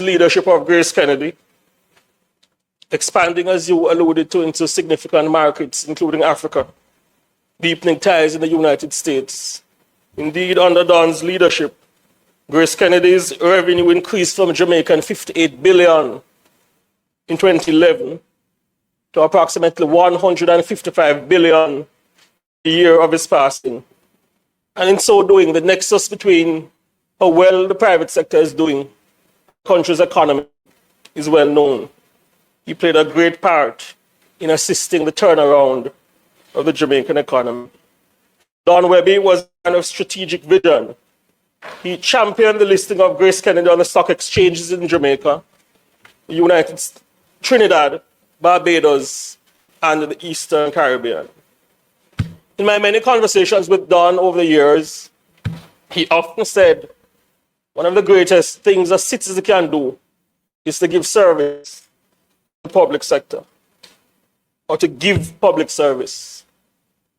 his leadership of Grace Kennedy, expanding, as you alluded to, into significant markets, including Africa, deepening ties in the United States. Indeed, under Don's leadership, Grace Kennedy's revenue increased from Jamaican $58 billion in 2011 to approximately $155 billion the year of his passing. And in so doing, the nexus between how well the private sector is doing the country's economy is well known. He played a great part in assisting the turnaround of the Jamaican economy. Don Webby was a man of strategic vision. He championed the listing of Grace Kennedy on the stock exchanges in Jamaica, the United States, Trinidad, Barbados, and the Eastern Caribbean. In my many conversations with Don over the years, he often said, one of the greatest things a citizen can do is to give service to the public sector, or to give public service.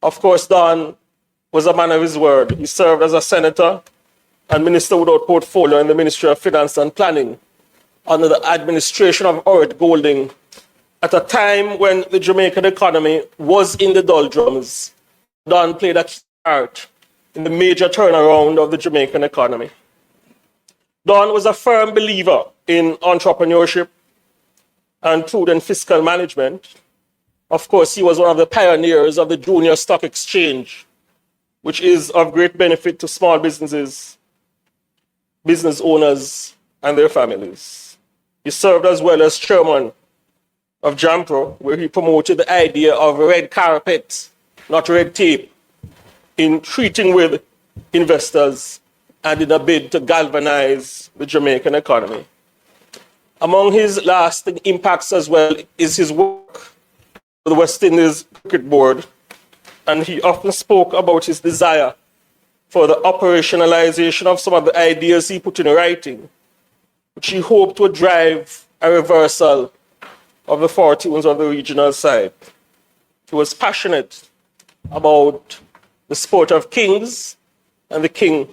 Of course, Don was a man of his word. He served as a senator and minister without portfolio in the Ministry of Finance and Planning under the administration of Orrit Golding at a time when the Jamaican economy was in the doldrums. Don played a key part in the major turnaround of the Jamaican economy. Don was a firm believer in entrepreneurship and prudent fiscal management. Of course, he was one of the pioneers of the Junior Stock Exchange, which is of great benefit to small businesses, business owners, and their families. He served as well as chairman of JAMPRO, where he promoted the idea of red carpet, not red tape, in treating with investors and in a bid to galvanize the Jamaican economy. Among his lasting impacts as well is his work for the West Indies Cricket Board, and he often spoke about his desire for the operationalization of some of the ideas he put in writing, which he hoped would drive a reversal of the fortunes of the regional side. He was passionate about the sport of kings and the king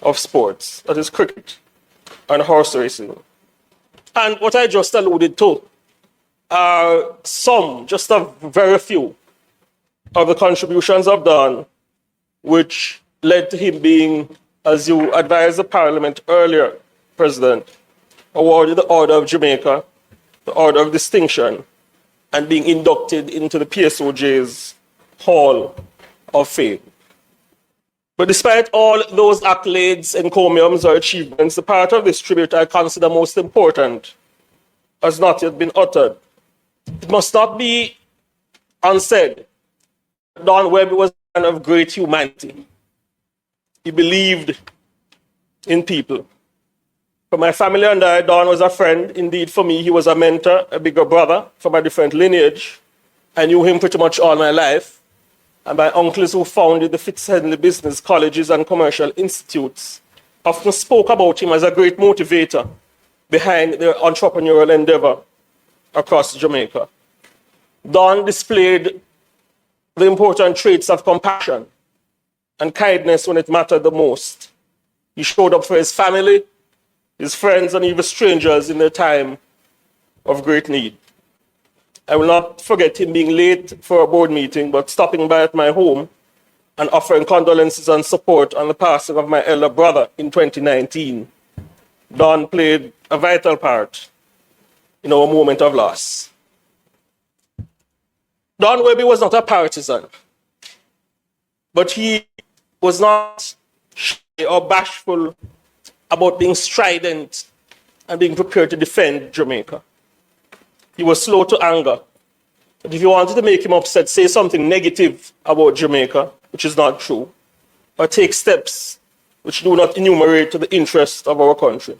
of sports, that is cricket and horse racing. And what I just alluded to are some, just a very few, of the contributions of Don, which led to him being, as you advised the Parliament earlier, President, awarded the Order of Jamaica, the Order of Distinction, and being inducted into the PSOJ's Hall of Fame. But despite all those accolades, encomiums, or achievements, the part of this tribute I consider most important has not yet been uttered. It must not be unsaid. Don Webby was a man of great humanity. He believed in people. For my family and I, Don was a friend. Indeed, for me, he was a mentor, a bigger brother from a different lineage. I knew him pretty much all my life. And my uncles who founded the Fitzhenley Business Colleges and Commercial Institutes often spoke about him as a great motivator behind their entrepreneurial endeavor across Jamaica. Don displayed the important traits of compassion and kindness when it mattered the most. He showed up for his family, his friends, and even strangers in their time of great need. I will not forget him being late for a board meeting, but stopping by at my home and offering condolences and support on the passing of my elder brother in 2019. Don played a vital part in our moment of loss. Don Webby was not a partisan, but he was not shy or bashful about being strident and being prepared to defend Jamaica. He was slow to anger. But if you wanted to make him upset, say something negative about Jamaica, which is not true, or take steps which do not enumerate to the interest of our country.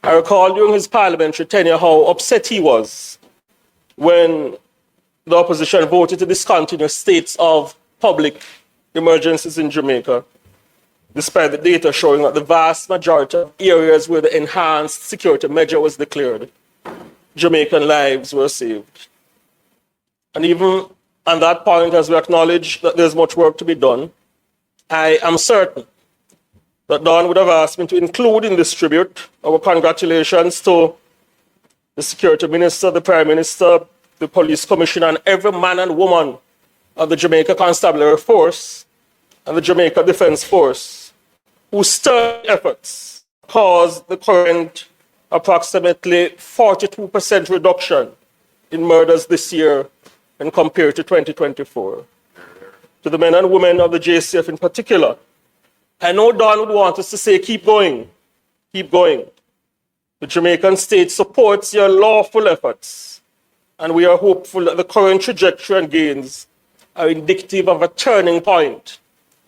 I recall during his parliamentary tenure how upset he was when the opposition voted to discontinue states of public emergencies in Jamaica, despite the data showing that the vast majority of areas where the enhanced security measure was declared, Jamaican lives were saved. And even on that point, as we acknowledge that there's much work to be done, I am certain that Don would have asked me to include in this tribute our congratulations to the Security Minister, the Prime Minister, the Police Commissioner, and every man and woman of the Jamaica Constabulary Force and the Jamaica Defence Force, whose stern efforts caused the current approximately 42% reduction in murders this year when compared to 2024. To the men and women of the JCF in particular, I know Don would want us to say, keep going, keep going. The Jamaican state supports your lawful efforts, and we are hopeful that the current trajectory and gains are indicative of a turning point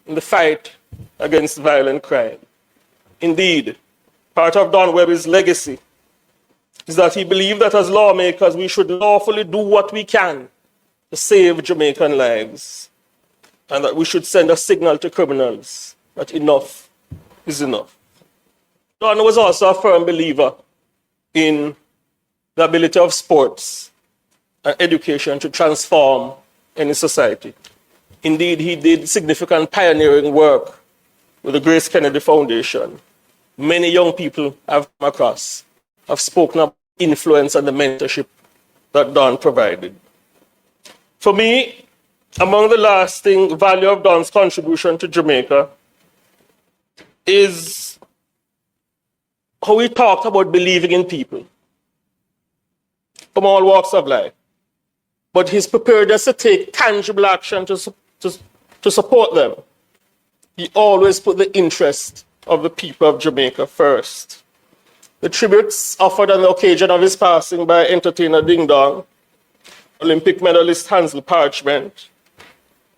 in the fight against violent crime. Indeed, part of Don Webby's legacy is that he believed that as lawmakers we should lawfully do what we can to save Jamaican lives, and that we should send a signal to criminals that enough is enough. Don was also a firm believer in the ability of sports and education to transform any society. Indeed, he did significant pioneering work with the Grace Kennedy Foundation. Many young people I've come across have spoken of influence and the mentorship that Don provided. For me, among the lasting value of Don's contribution to Jamaica is how he talked about believing in people from all walks of life, but his preparedness to take tangible action to support them. He always put the interest of the people of Jamaica first. The tributes offered on the occasion of his passing by entertainer Ding Dong, Olympic medalist Hansel Parchment,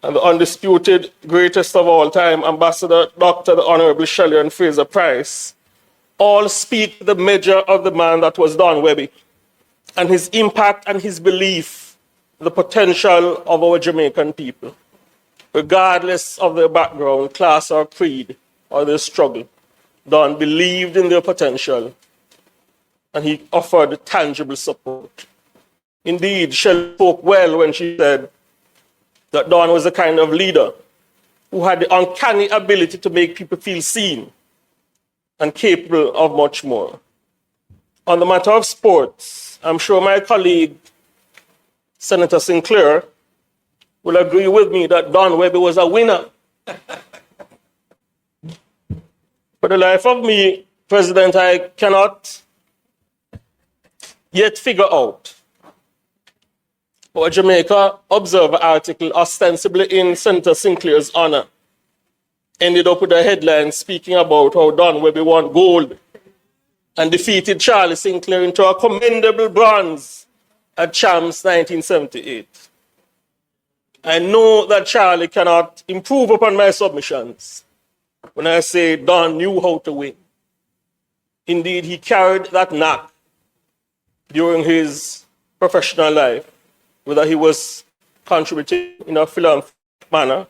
and the undisputed greatest of all time, Ambassador Dr. the Honorable Shelley and Fraser Price, all speak the measure of the man that was Don Webby, and his impact and his belief in the potential of our Jamaican people, regardless of their background, class or creed, or their struggle. Don believed in their potential, and he offered tangible support. Indeed, Shelley spoke well when she said that Don was the kind of leader who had the uncanny ability to make people feel seen and capable of much more. On the matter of sports, I'm sure my colleague, Senator Sinclair, will agree with me that Don Webby was a winner. For the life of me, President, I cannot yet figure out how a Jamaica Observer article ostensibly in Senator Sinclair's honor ended up with a headline speaking about how Don Webby won gold and defeated Charlie Sinclair into a commendable bronze at Champs 1978. I know that Charlie cannot improve upon my submissions when I say Don knew how to win. Indeed, he carried that knack during his professional life, whether he was contributing in a philanthropic manner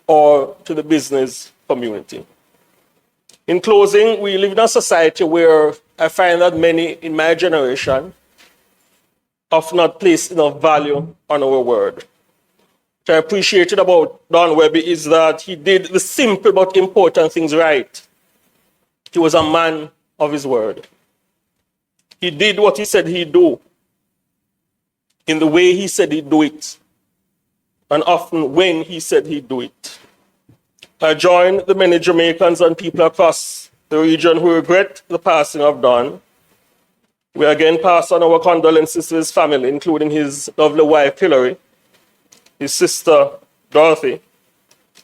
or to the business community. In closing, we live in a society where I find that many in my generation have not placed enough value on our word. What I appreciated about Don Webby is that he did the simple but important things right. He was a man of his word. He did what he said he'd do in the way he said he'd do it, and often when he said he'd do it. I join the many Jamaicans and people across the region who regret the passing of Don. We again pass on our condolences to his family, including his lovely wife, Hillary, his sister, Dorothy,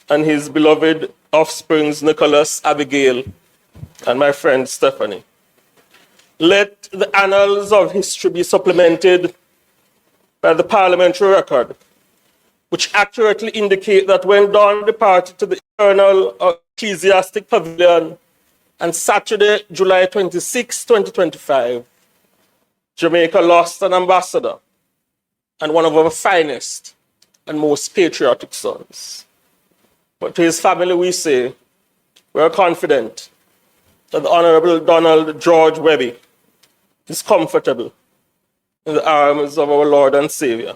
and his beloved offsprings, Nicholas, Abigail, and my friend, Stephanie. Let the annals of history be supplemented by the parliamentary record, which accurately indicate that when Don departed to the eternal ecclesiastic pavilion on Saturday, July 26, 2025, Jamaica lost an ambassador and one of our finest and most patriotic sons. But to his family we say, we are confident that the Honorable Donald George Webby is comfortable in the arms of our Lord and Savior.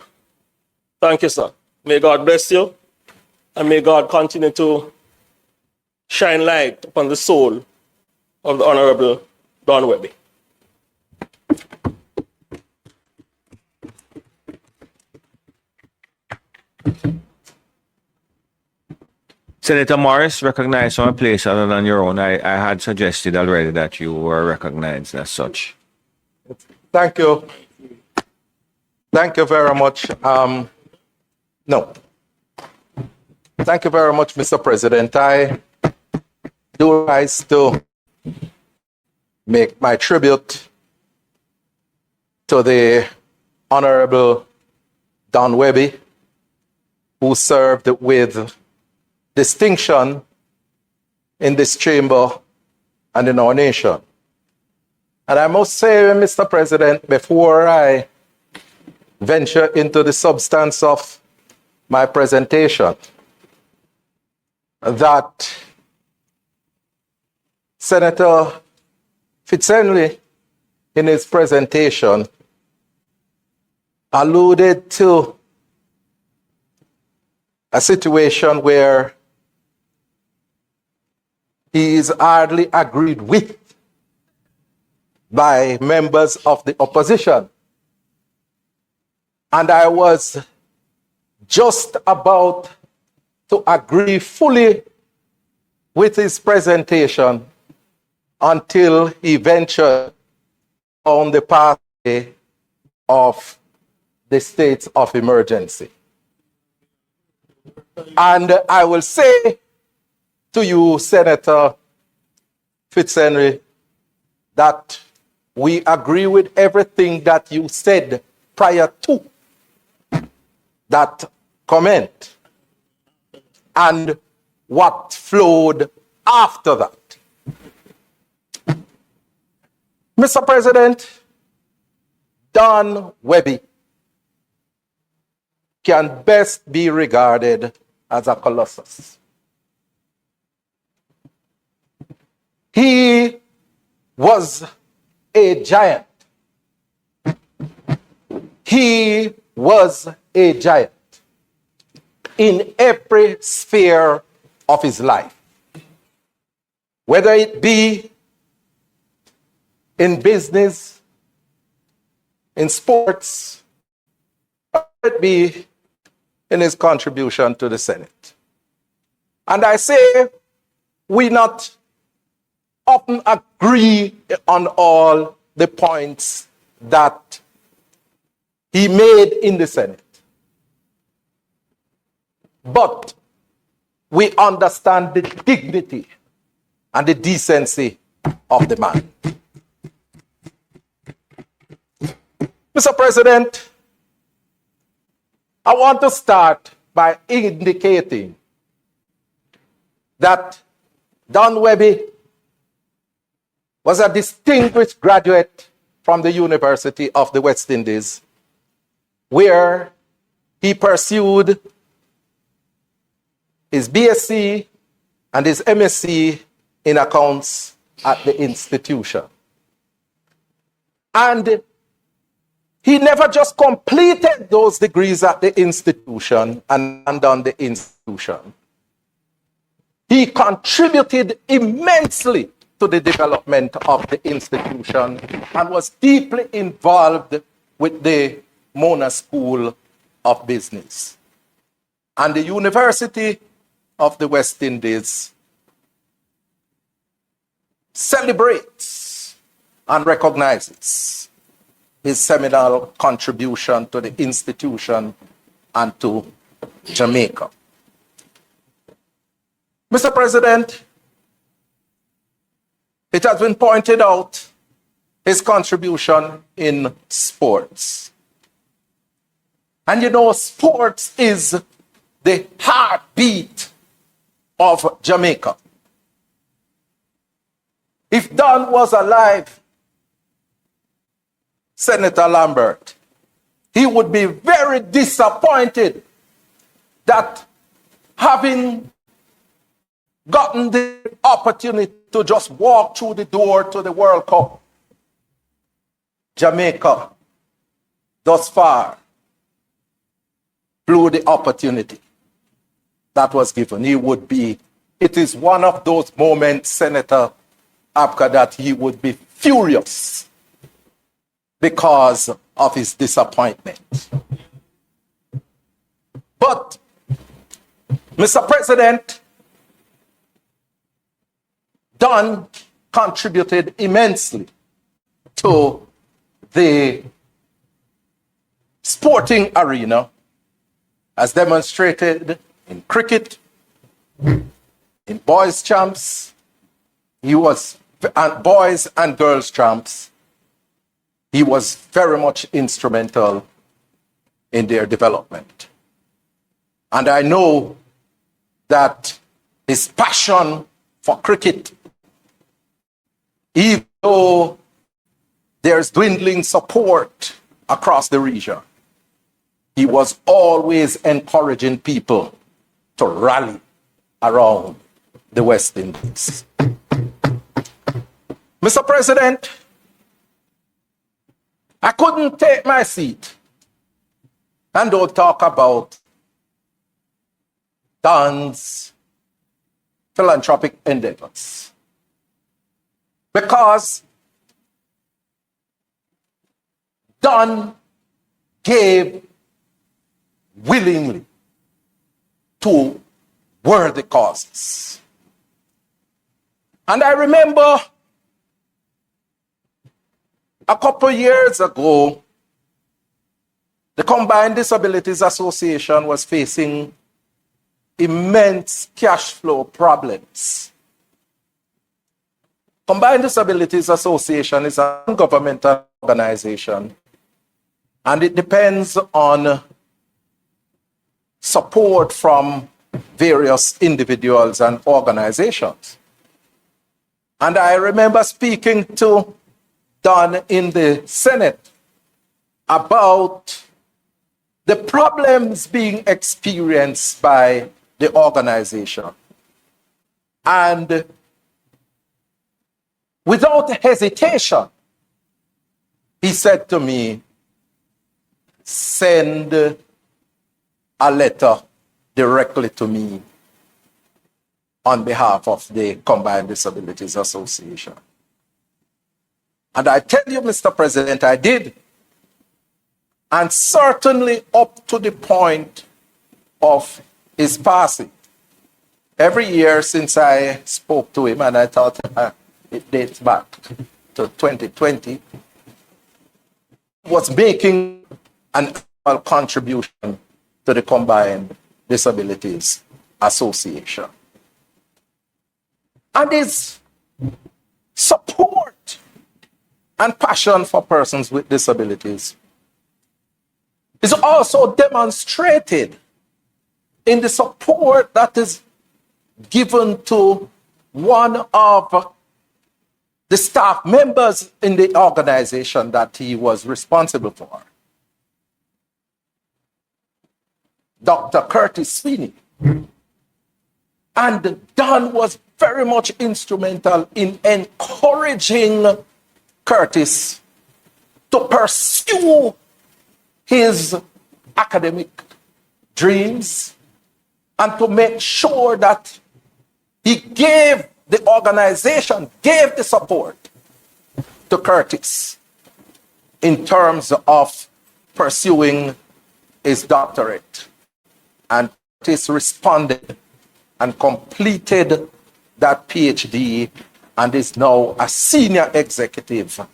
Thank you, sir. May God bless you, and may God continue to shine light upon the soul of the Honorable Don Webby. Senator Morris, recognized from a place other than your own. I had suggested already that you were recognized as such. Thank you. Thank you very much. No. Thank you very much, Mr. President. I do rise to make my tribute to the Honorable Don Webby, who served with distinction in this chamber and in our nation. And I must say, Mr. President, before I venture into the substance of my presentation, that Senator Fitzhenry, in his presentation, alluded to a situation where he is hardly agreed with by members of the opposition. And I was just about to agree fully with his presentation until he ventured on the pathway of the state of emergency. And I will say to you, Senator Fitzhenry, that we agree with everything that you said prior to that comment and what flowed after that. Mr. President, Don Webby can best be regarded as a colossus. He was a giant. He was a giant in every sphere of his life, whether it be in business, in sports, or it be in his contribution to the Senate. And I say we not often agree on all the points that he made in the Senate. But we understand the dignity and the decency of the man. Mr. President, I want to start by indicating that Don Webby was a distinguished graduate from the University of the West Indies, where he pursued his BSc and his MSc in accounts at the institution. And he never just completed those degrees at the institution and on the institution. He contributed immensely to the development of the institution and was deeply involved with the Mona School of Business. And the University of the West Indies celebrates and recognizes his seminal contribution to the institution and to Jamaica. Mr. President, it has been pointed out his contribution in sports. And you know, sports is the heartbeat of Jamaica. If Don was alive, Senator Lambert, he would be very disappointed that having gotten the opportunity to just walk through the door to the World Cup, Jamaica thus far blew the opportunity that was given. He would be it is one of those moments, Senator Abka, that he would be furious because of his disappointment. But, Mr. President, Don contributed immensely to the sporting arena, as demonstrated in cricket, in boys' champs. He was, and boys and girls' champs. He was very much instrumental in their development. And I know that his passion for cricket, even though there's dwindling support across the region, he was always encouraging people to rally around the West Indies. Mr. President, I couldn't take my seat and don't talk about Don's philanthropic endeavors, because Don gave willingly to worthy causes. And I remember a couple years ago, the Combined Disabilities Association was facing immense cash flow problems. Combined Disabilities Association is a non-governmental organization, and it depends on support from various individuals and organizations. And I remember speaking to Don in the Senate about the problems being experienced by the organization. And without hesitation, he said to me, send a letter directly to me on behalf of the Combined Disabilities Association. And I tell you, Mr. President, I did. And certainly up to the point of his passing. Every year since I spoke to him, and I thought it dates back to 2020, was making an annual contribution to the Combined Disabilities Association. And his support and passion for persons with disabilities is also demonstrated in the support that is given to one of the staff members in the organization that he was responsible for, Dr. Curtis Sweeney. And Don was very much instrumental in encouraging Curtis to pursue his academic dreams and to make sure that he gave the organization, gave the support to Curtis in terms of pursuing his doctorate. And Curtis responded and completed that PhD and is now a senior executive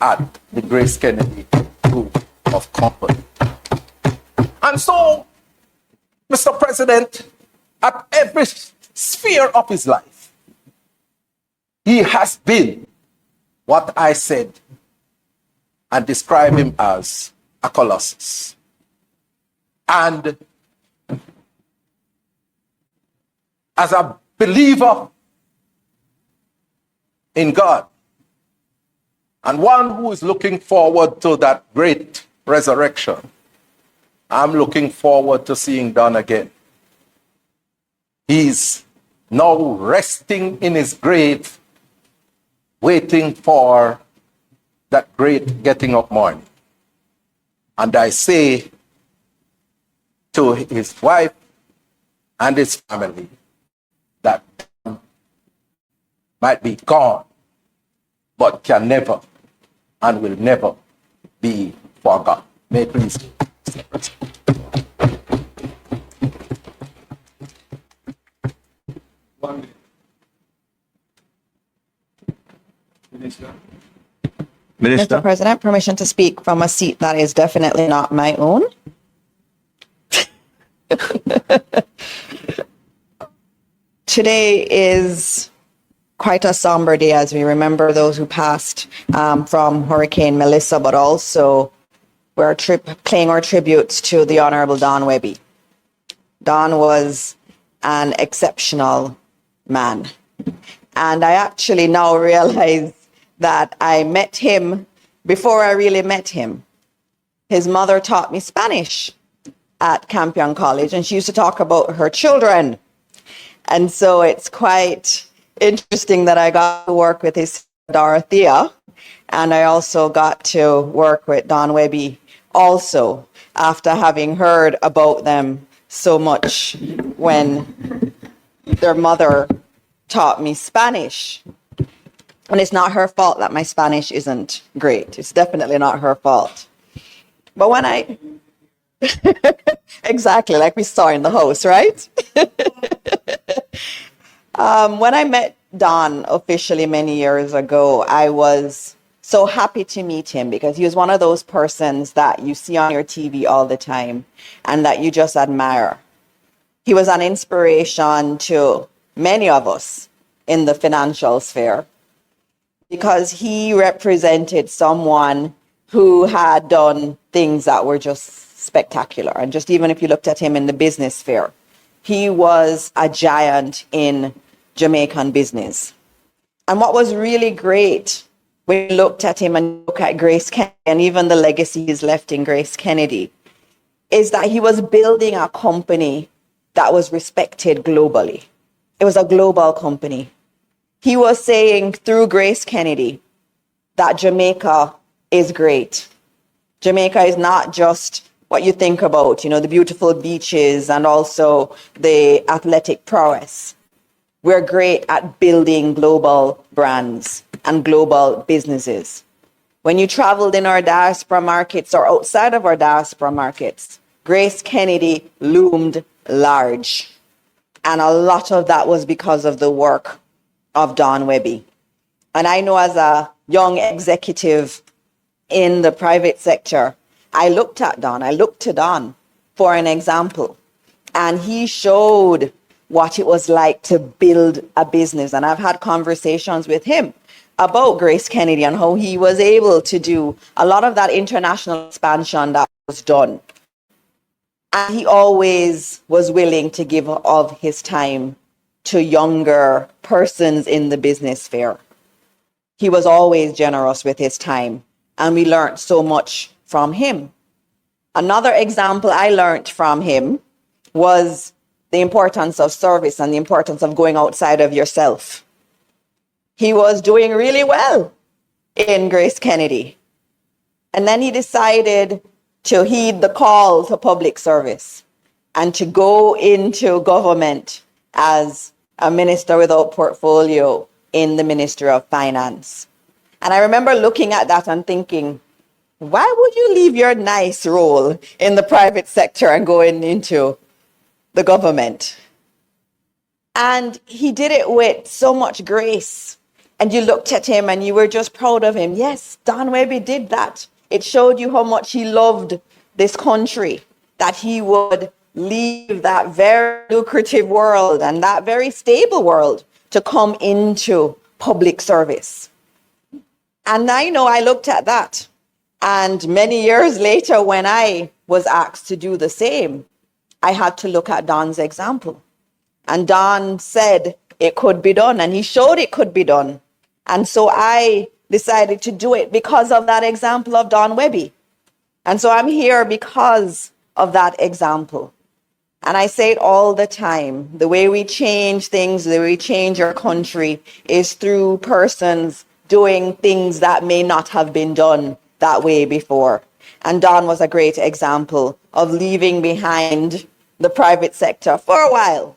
at the Grace Kennedy Group of Company. And so, Mr. President, at every sphere of his life, he has been what I said and describe him as a colossus. And as a believer in God, and one who is looking forward to that great resurrection, I'm looking forward to seeing Don again. He's now resting in his grave, waiting for that great getting up morning. And I say to his wife and his family that might be gone, but can never and will never be forgotten. May it please. Minister? Mr. President, permission to speak from a seat that is definitely not my own. Today is quite a somber day as we remember those who passed from Hurricane Melissa, but also we're paying our tributes to the Honorable Don Webby. Don was an exceptional man. And I actually now realize that I met him before I really met him. His mother taught me Spanish at Campion College, and she used to talk about her children. And so it's quite interesting that I got to work with his Dorothea, and I also got to work with Don Webby also, after having heard about them so much when their mother taught me Spanish. And it's not her fault that my Spanish isn't great. It's definitely not her fault. But when I... Exactly, like we saw in the house, right? When I met Don officially many years ago, I was so happy to meet him because he was one of those persons that you see on your TV all the time and that you just admire. He was an inspiration to many of us in the financial sphere because he represented someone who had done things that were just spectacular. And just even if you looked at him in the business sphere, he was a giant in Jamaican business. And what was really great when you looked at him and look at Grace Kennedy and even the legacy he's left in Grace Kennedy is that he was building a company that was respected globally. It was a global company. He was saying through Grace Kennedy that Jamaica is great. Jamaica is not just what you think about, you know, the beautiful beaches and also the athletic prowess. We're great at building global brands and global businesses. When you traveled in our diaspora markets or outside of our diaspora markets, Grace Kennedy loomed large. And a lot of that was because of the work of Don Webby. And I know as a young executive in the private sector, I looked to Don for an example. And he showed what it was like to build a business. And I've had conversations with him about Grace Kennedy and how he was able to do a lot of that international expansion that was done. And he always was willing to give of his time to younger persons in the business sphere. He was always generous with his time, and we learned so much from him. Another example I learned from him was the importance of service and the importance of going outside of yourself. He was doing really well in Grace Kennedy. And then he decided to heed the call to public service and to go into government as a minister without portfolio in the Ministry of Finance. And I remember looking at that and thinking, why would you leave your nice role in the private sector and go into the government? And he did it with so much grace. And you looked at him and you were just proud of him. Yes, Don Webby did that. It showed you how much he loved this country, that he would leave that very lucrative world and that very stable world to come into public service. And I know I looked at that. And many years later, when I was asked to do the same, I had to look at Don's example. And Don said it could be done, and he showed it could be done. And so I decided to do it because of that example of Don Webby. And so I'm here because of that example. And I say it all the time, the way we change things, the way we change our country is through persons doing things that may not have been done that way before. And Don was a great example of leaving behind the private sector for a while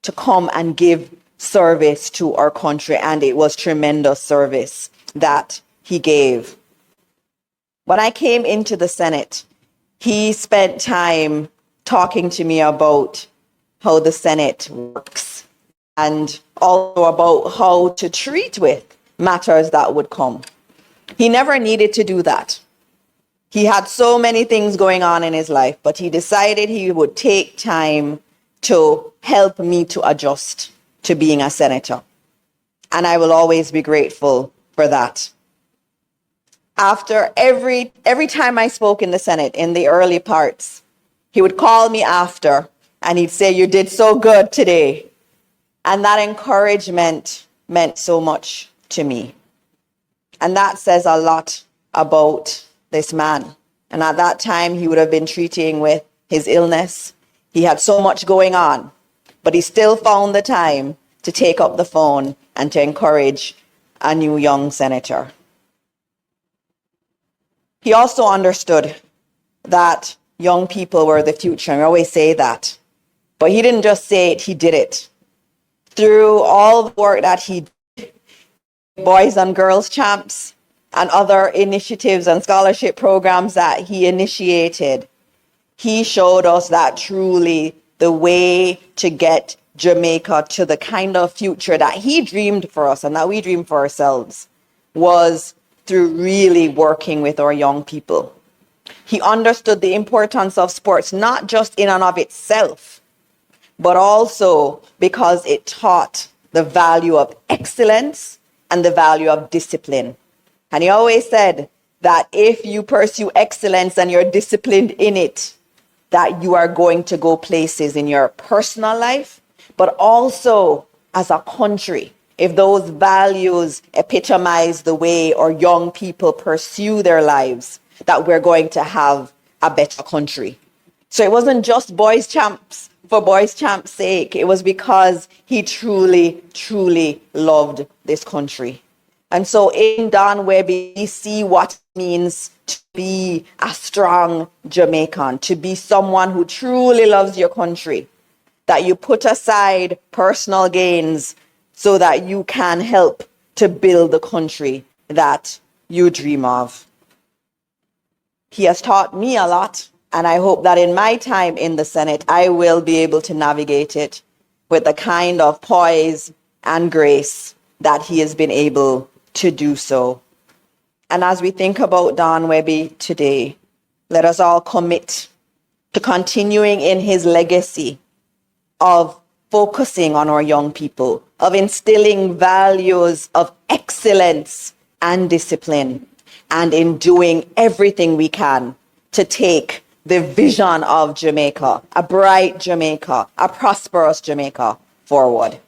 to come and give service to our country, and it was tremendous service that he gave. When I came into the Senate, he spent time talking to me about how the Senate works and also about how to treat with matters that would come. He never needed to do that. He had so many things going on in his life, but he decided he would take time to help me to adjust to being a senator. And I will always be grateful for that. After every time I spoke in the Senate in the early parts, he would call me after and he'd say, "You did so good today." And that encouragement meant so much to me. And that says a lot about this man. And at that time, he would have been treating with his illness. He had so much going on, but he still found the time to take up the phone and to encourage a new young senator. He also understood that young people were the future. And I always say that. But he didn't just say it, he did it. Through all the work that he did, Boys and Girls Champs and other initiatives and scholarship programs that he initiated, he showed us that truly the way to get Jamaica to the kind of future that he dreamed for us and that we dreamed for ourselves was through really working with our young people. He understood the importance of sports, not just in and of itself, but also because it taught the value of excellence and the value of discipline. And he always said that if you pursue excellence and you're disciplined in it, that you are going to go places in your personal life, but also as a country. If those values epitomize the way our young people pursue their lives, that we're going to have a better country. So it wasn't just Boys Champs for Boys Champs' sake. It was because he truly, truly loved this country. And so in Don Webby, we see what it means to be a strong Jamaican, to be someone who truly loves your country, that you put aside personal gains so that you can help to build the country that you dream of. He has taught me a lot, and I hope that in my time in the Senate, I will be able to navigate it with the kind of poise and grace that he has been able to do so. And as we think about Don Webby today, let us all commit to continuing in his legacy of focusing on our young people, of instilling values of excellence and discipline, and in doing everything we can to take the vision of Jamaica, a bright Jamaica, a prosperous Jamaica, forward.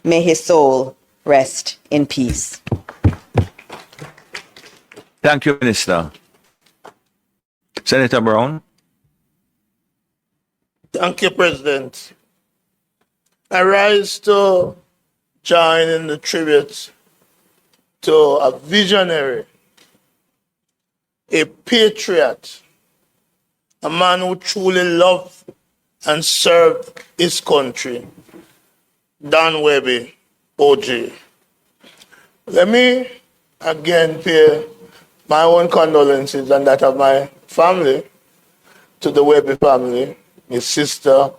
May his soul rest in peace. Thank you, Minister. Senator Brown. Thank you, President. I rise to join in the tribute to a visionary, a patriot, a man who truly loved and served his country, Don Webby, OG. Let me again pay my own condolences and that of my family to the Webby family, his sister,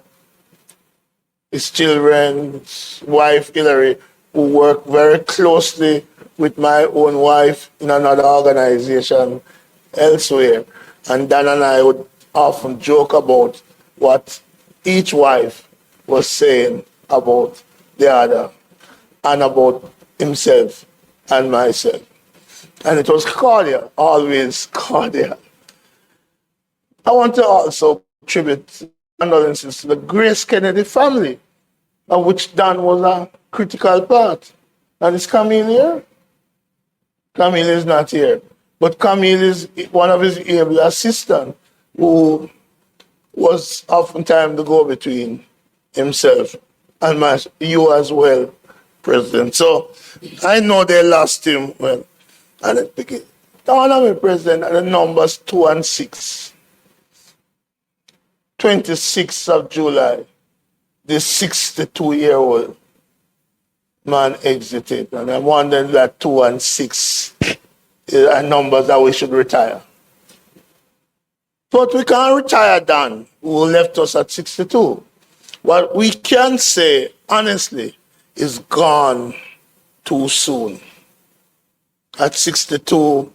his children, his wife Hillary, who worked very closely with my own wife in another organization elsewhere. And Dan and I would often joke about what each wife was saying about the other and about himself and myself. And it was cordial, always cordial. I want to also tribute condolences to the Grace Kennedy family, of which Dan was a critical part. And is Camille here? Camille is not here. But Camille is one of his able assistants who was oftentimes the go-between himself and you as well, President. So I know they lost him well. And it became, dawn on me, President, and the numbers 2 and 6. 26th of July, this 62-year-old man exited. And I'm wondering that 2 and 6 are numbers that we should retire. But we can't retire Dan, who left us at 62. What we can say, honestly, is gone too soon. At 62,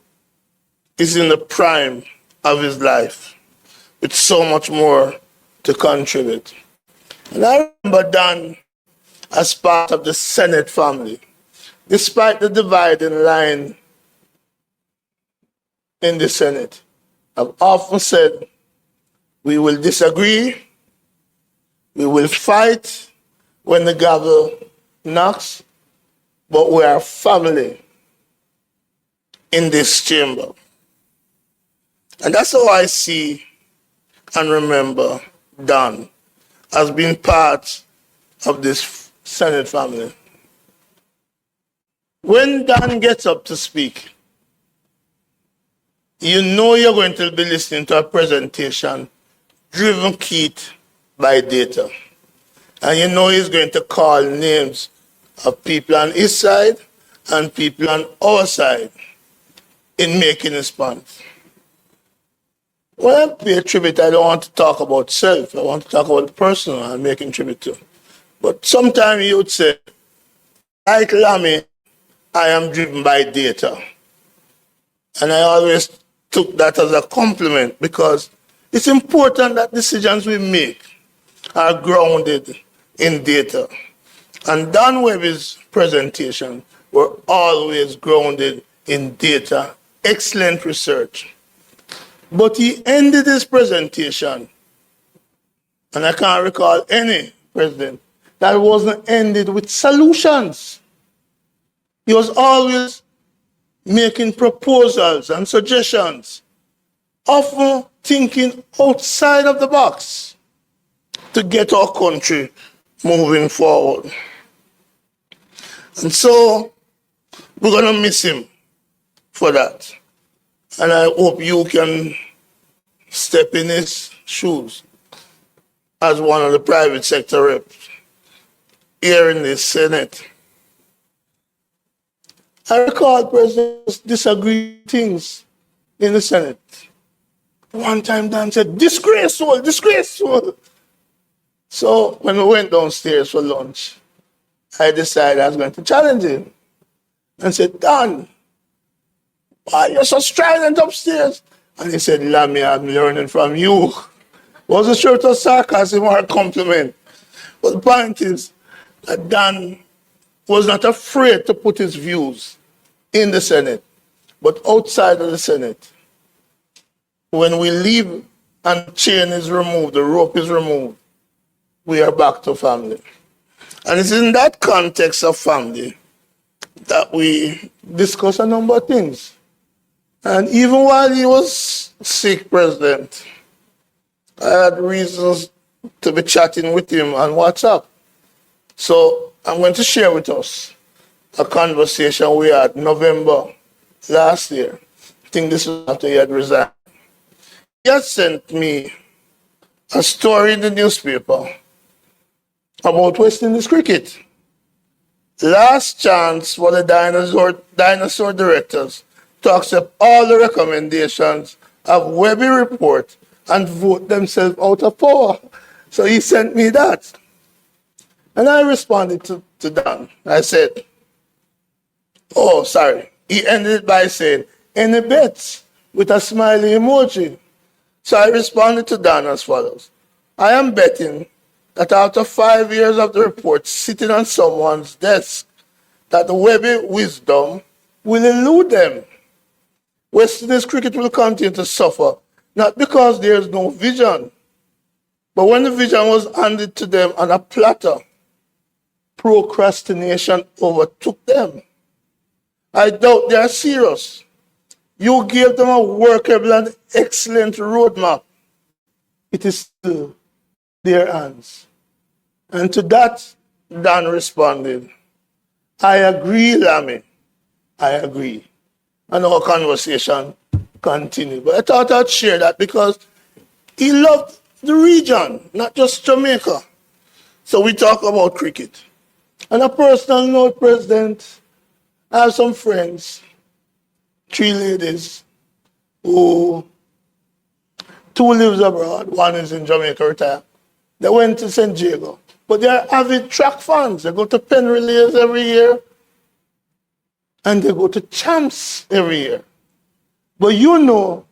he's in the prime of his life with so much more to contribute. And I remember Dan as part of the Senate family, despite the dividing line in the Senate. I've often said, we will disagree, we will fight when the gavel knocks, but we are family in this chamber. And that's how I see and remember Dan as being part of this Senate family. When Dan gets up to speak, you know you're going to be listening to a presentation driven Keith by data. And you know he's going to call names of people on his side and people on our side in making his point. When I pay tribute, I don't want to talk about self. I want to talk about the person I'm making tribute to. But sometimes you would say, like Lammy, I am driven by data. And I always took that as a compliment because it's important that decisions we make are grounded in data. And Dan Webby's presentation were always grounded in data, excellent research. But he ended his presentation, and I can't recall any president that wasn't ended with solutions. He was always making proposals and suggestions, often thinking outside of the box to get our country moving forward. And so we're going to miss him for that. And I hope you can step in his shoes as one of the private sector reps here in the Senate. I recall presidents disagree things in the Senate. One time Dan said, disgraceful, disgraceful. So when we went downstairs for lunch, I decided I was going to challenge him and said, Dan, why are you so strident upstairs? And he said, Lammy, I'm learning from you. Wasn't sure it was sarcasm or a compliment. But the point is that Dan was not afraid to put his views in the Senate, but outside of the Senate. When we leave and the chain is removed, the rope is removed, we are back to family. And it's in that context of family that we discuss a number of things. And even while he was sick, President, I had reasons to be chatting with him on WhatsApp. So I'm going to share with us a conversation we had November last year. I think this was after he had resigned. He had sent me a story in the newspaper about West Indies cricket. Last chance for the dinosaur directors to accept all the recommendations of Webby report and vote themselves out of power. So he sent me that. And I responded to Dan. I said, oh, sorry. He ended it by saying, any bets? With a smiley emoji. So I responded to Dan as follows. I am betting that after 5 years of the report sitting on someone's desk, that the Webby wisdom will elude them. West Indies cricket will continue to suffer, not because there is no vision, but when the vision was handed to them on a platter, procrastination overtook them. I doubt they are serious. You gave them a workable and excellent roadmap. It is still their hands. And to that, Dan responded, I agree, Lammy. I agree. And our conversation continued. But I thought I'd share that because he loved the region, not just Jamaica. So we talk about cricket. On a personal note, President, I have some friends, 3 ladies, who 2 lives abroad, 1 is in Jamaica retired. They went to St. Diego, but they're avid track fans. They go to Penn Relays every year, and they go to champs every year. But you know,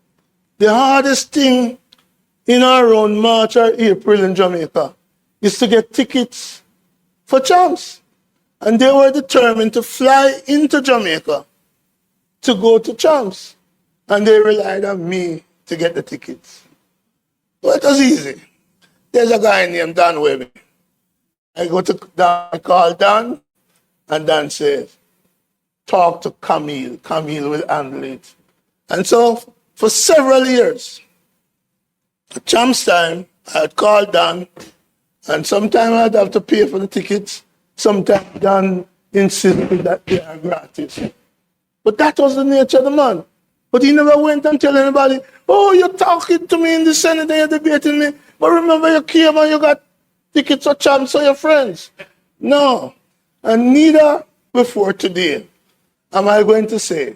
the hardest thing in around March or April in Jamaica is to get tickets for champs. And they were determined to fly into Jamaica to go to champs. And they relied on me to get the tickets. Well, it was easy. There's a guy named Dan Webby. I go to Dan, I call Dan, and Dan says, talk to Camille. Camille will handle it. And so, for several years, at champs time, I'd call Dan, and sometimes I'd have to pay for the tickets. Sometimes Dan insisted that they are gratis. But that was the nature of the man. But he never went and tell anybody, oh, you're talking to me in the Senate and you're debating me. But remember, you came and you got tickets for champs for your friends. No. And neither before today am I going to say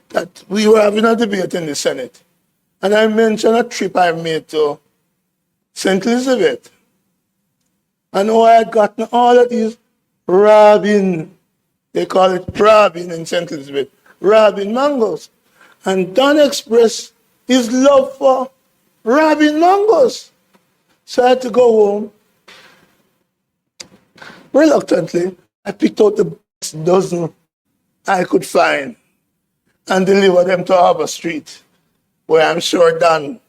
that we were having a debate in the Senate. And I mentioned a trip I made to St. Elizabeth. And how I had gotten all of these Robin, they call it Robin in St. Elizabeth, Robin mangoes. And Don expressed his love for Robin mangoes. So I had to go home. Reluctantly, I picked out the best dozen I could find and delivered them to Harbour Street, where I'm sure Don,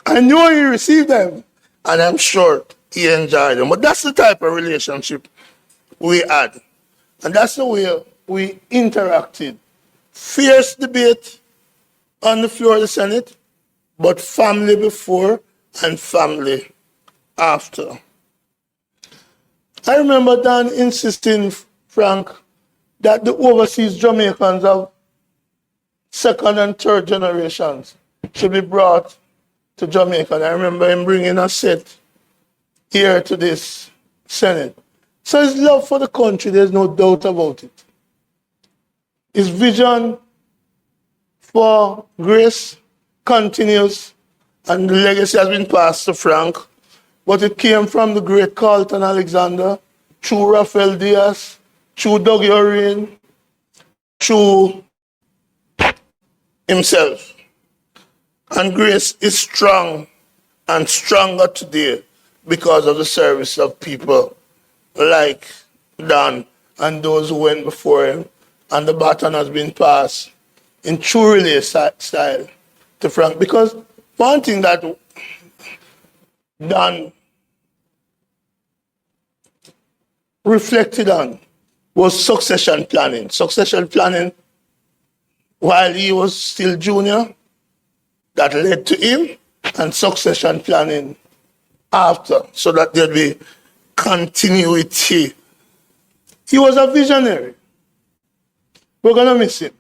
I know he received them, and I'm sure he enjoyed them. But that's the type of relationship we had. And that's the way we interacted. Fierce debate on the floor of the Senate, but family before and family after. I remember Dan insisting, Frank, that the overseas Jamaicans of 2nd and 3rd generations should be brought to Jamaica. And I remember him bringing a set here to this Senate. So his love for the country, there's no doubt about it. His vision for grace continues, and the legacy has been passed to Frank, but it came from the great Carlton Alexander, through Rafael Diaz, through Doug Urine, through himself. And grace is strong and stronger today because of the service of people like Dan and those who went before him. And the baton has been passed in true relay style to Frank. Because one thing that Dan reflected on was succession planning. Succession planning while he was still junior, that led to him, and succession planning after, so that there'd be continuity. He was a visionary. We're going to miss him.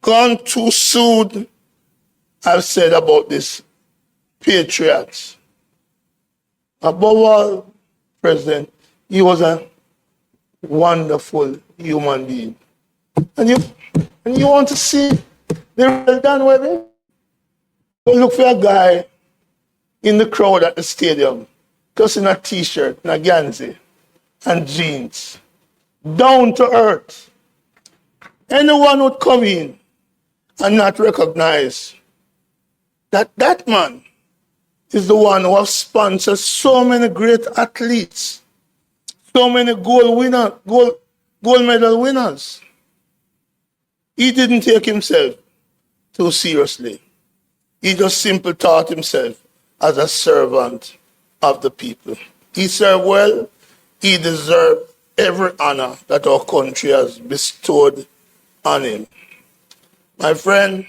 Gone too soon, I've said about this patriot. Above all, President, he was a wonderful human being. And you want to see the real Dan Webby? Go look for a guy in the crowd at the stadium, just in a t-shirt and a ganzi and jeans, down to earth. Anyone would come in and not recognize that that man is the one who has sponsored so many great athletes, so many gold medal winners. He didn't take himself too seriously. He just simply taught himself as a servant of the people. He served well. He deserved every honor that our country has bestowed on him. My friend,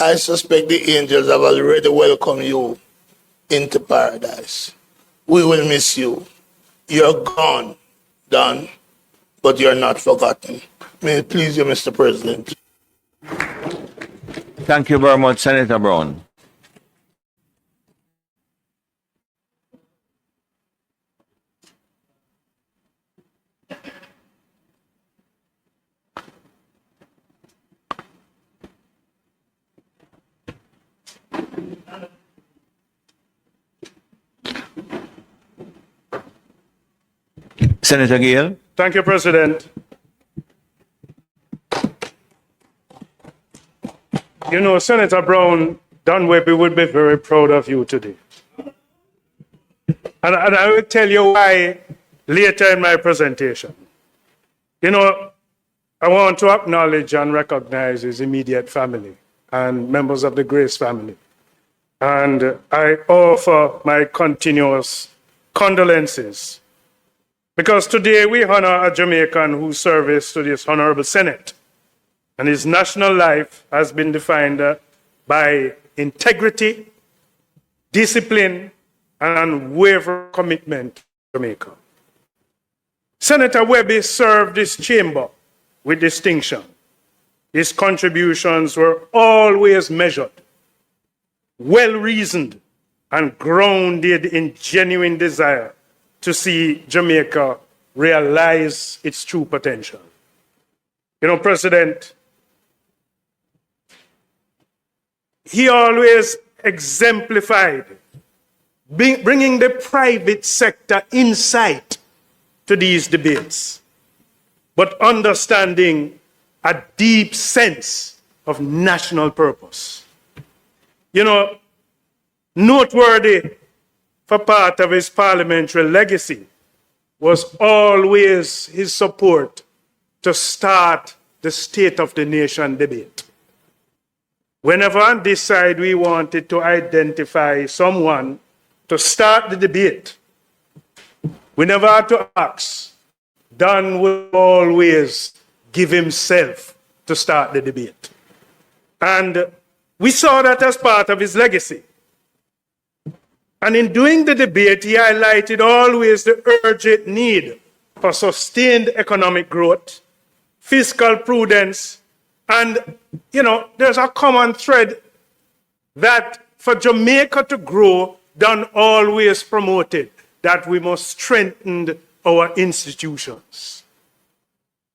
I suspect the angels have already welcomed you into paradise. We will miss you. You're gone, Dan, but you're not forgotten. May it please you, Mr. President. Thank you very much, Senator Brown. Senator Gill. Thank you, President. You know, Senator Brown, Don Webby would be very proud of you today. And I will tell you why later in my presentation. You know, I want to acknowledge and recognize his immediate family and members of the Grace family. And I offer my continuous condolences, because today we honor a Jamaican whose service to this honorable Senate and his national life has been defined by integrity, discipline, and unwavering commitment to Jamaica. Senator Webby served this chamber with distinction. His contributions were always measured, well-reasoned, and grounded in genuine desire to see Jamaica realize its true potential. You know, President, he always exemplified bringing the private sector insight to these debates, but understanding a deep sense of national purpose. You know, noteworthy for part of his parliamentary legacy was always his support to start the State of the Nation debate. Whenever on this side we wanted to identify someone to start the debate, we never had to ask. Don would always give himself to start the debate. And we saw that as part of his legacy. And in doing the debate, he highlighted always the urgent need for sustained economic growth, fiscal prudence, and, you know, there's a common thread that for Jamaica to grow, Don always promoted that we must strengthen our institutions.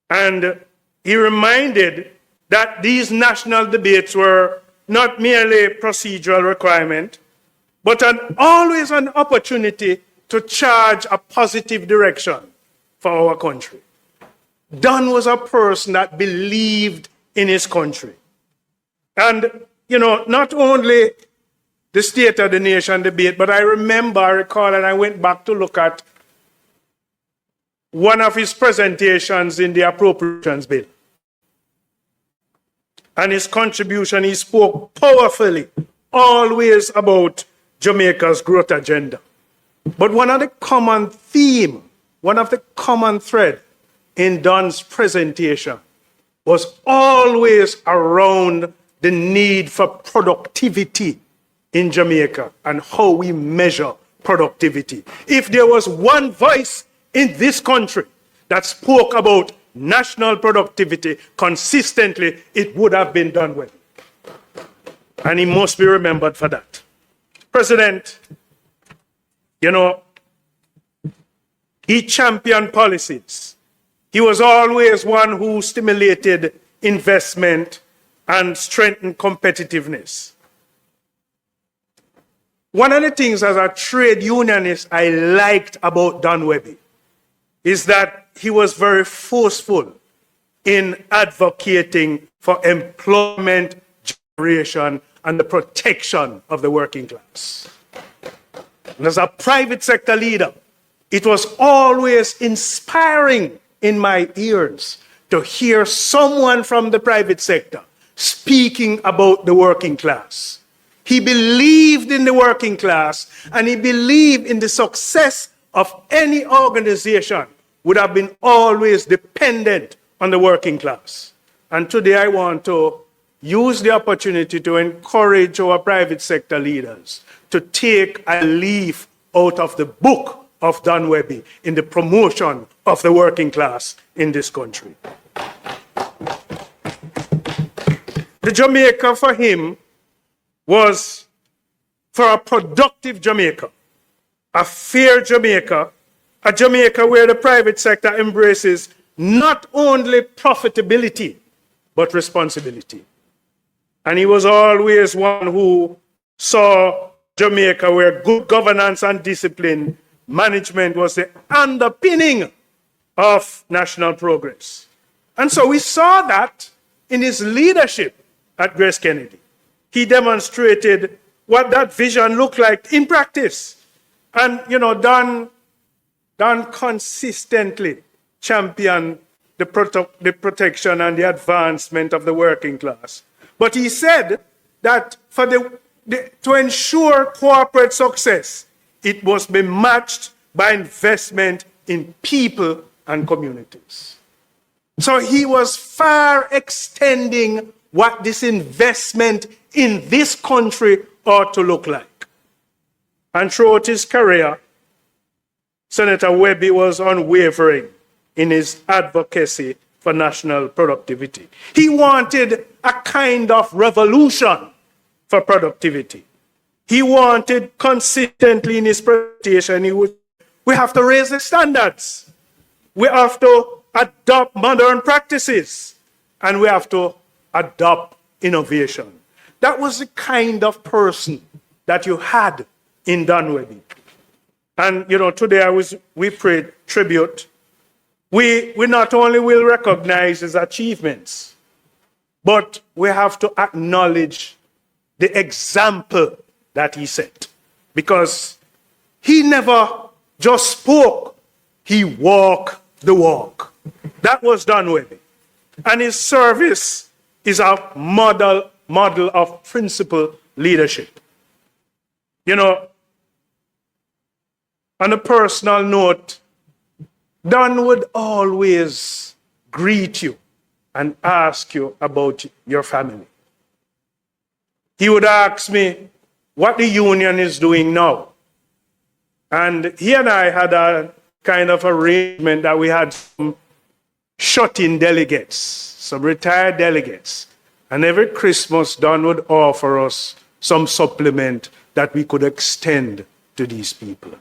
And he reminded that these national debates were not merely a procedural requirement, but always an opportunity to charge a positive direction for our country. Don was a person that believed in his country. And, you know, not only the State of the Nation debate, but I recall, and I went back to look at one of his presentations in the appropriations bill. And his contribution, he spoke powerfully, always about Jamaica's growth agenda. But one of the common thread in Don's presentation was always around the need for productivity in Jamaica and how we measure productivity. If there was one voice in this country that spoke about national productivity consistently, it would have been Don Webby. And he must be remembered for that. President, you know, he championed policies. He was always one who stimulated investment and strengthened competitiveness. One of the things as a trade unionist I liked about Don Webby is that he was very forceful in advocating for employment generation and the protection of the working class. And as a private sector leader, it was always inspiring in my ears to hear someone from the private sector speaking about the working class. He believed in the working class, and he believed in the success of any organization would have been always dependent on the working class. And today I want to use the opportunity to encourage our private sector leaders to take a leaf out of the book of Don Webby in the promotion of the working class in this country. The Jamaica for him was for a productive Jamaica, a fair Jamaica, a Jamaica where the private sector embraces not only profitability, but responsibility. And he was always one who saw Jamaica where good governance and discipline management was the underpinning of national progress. And so we saw that in his leadership at Grace Kennedy. He demonstrated what that vision looked like in practice. And, Don consistently championed the protection and the advancement of the working class. But he said that to ensure corporate success, it must be matched by investment in people and communities. So he was far extending what this investment in this country ought to look like. And throughout his career, Senator Webby was unwavering in his advocacy for national productivity. He wanted a kind of revolution for productivity. He wanted consistently in his presentation, we have to raise the standards. We have to adopt modern practices. And we have to adopt innovation. That was the kind of person that you had in Don Webby. And, today we paid tribute. We not only will recognize his achievements, but we have to acknowledge the example that he set. Because he never just spoke, he walked the walk. That was Don Webby. And his service is a model of principled leadership. On a personal note, Don would always greet you and ask you about your family. He would ask me what the union is doing now. And he and I had a kind of arrangement that we had some shut-in delegates, some retired delegates. And every Christmas, Don would offer us some supplement that we could extend to these people.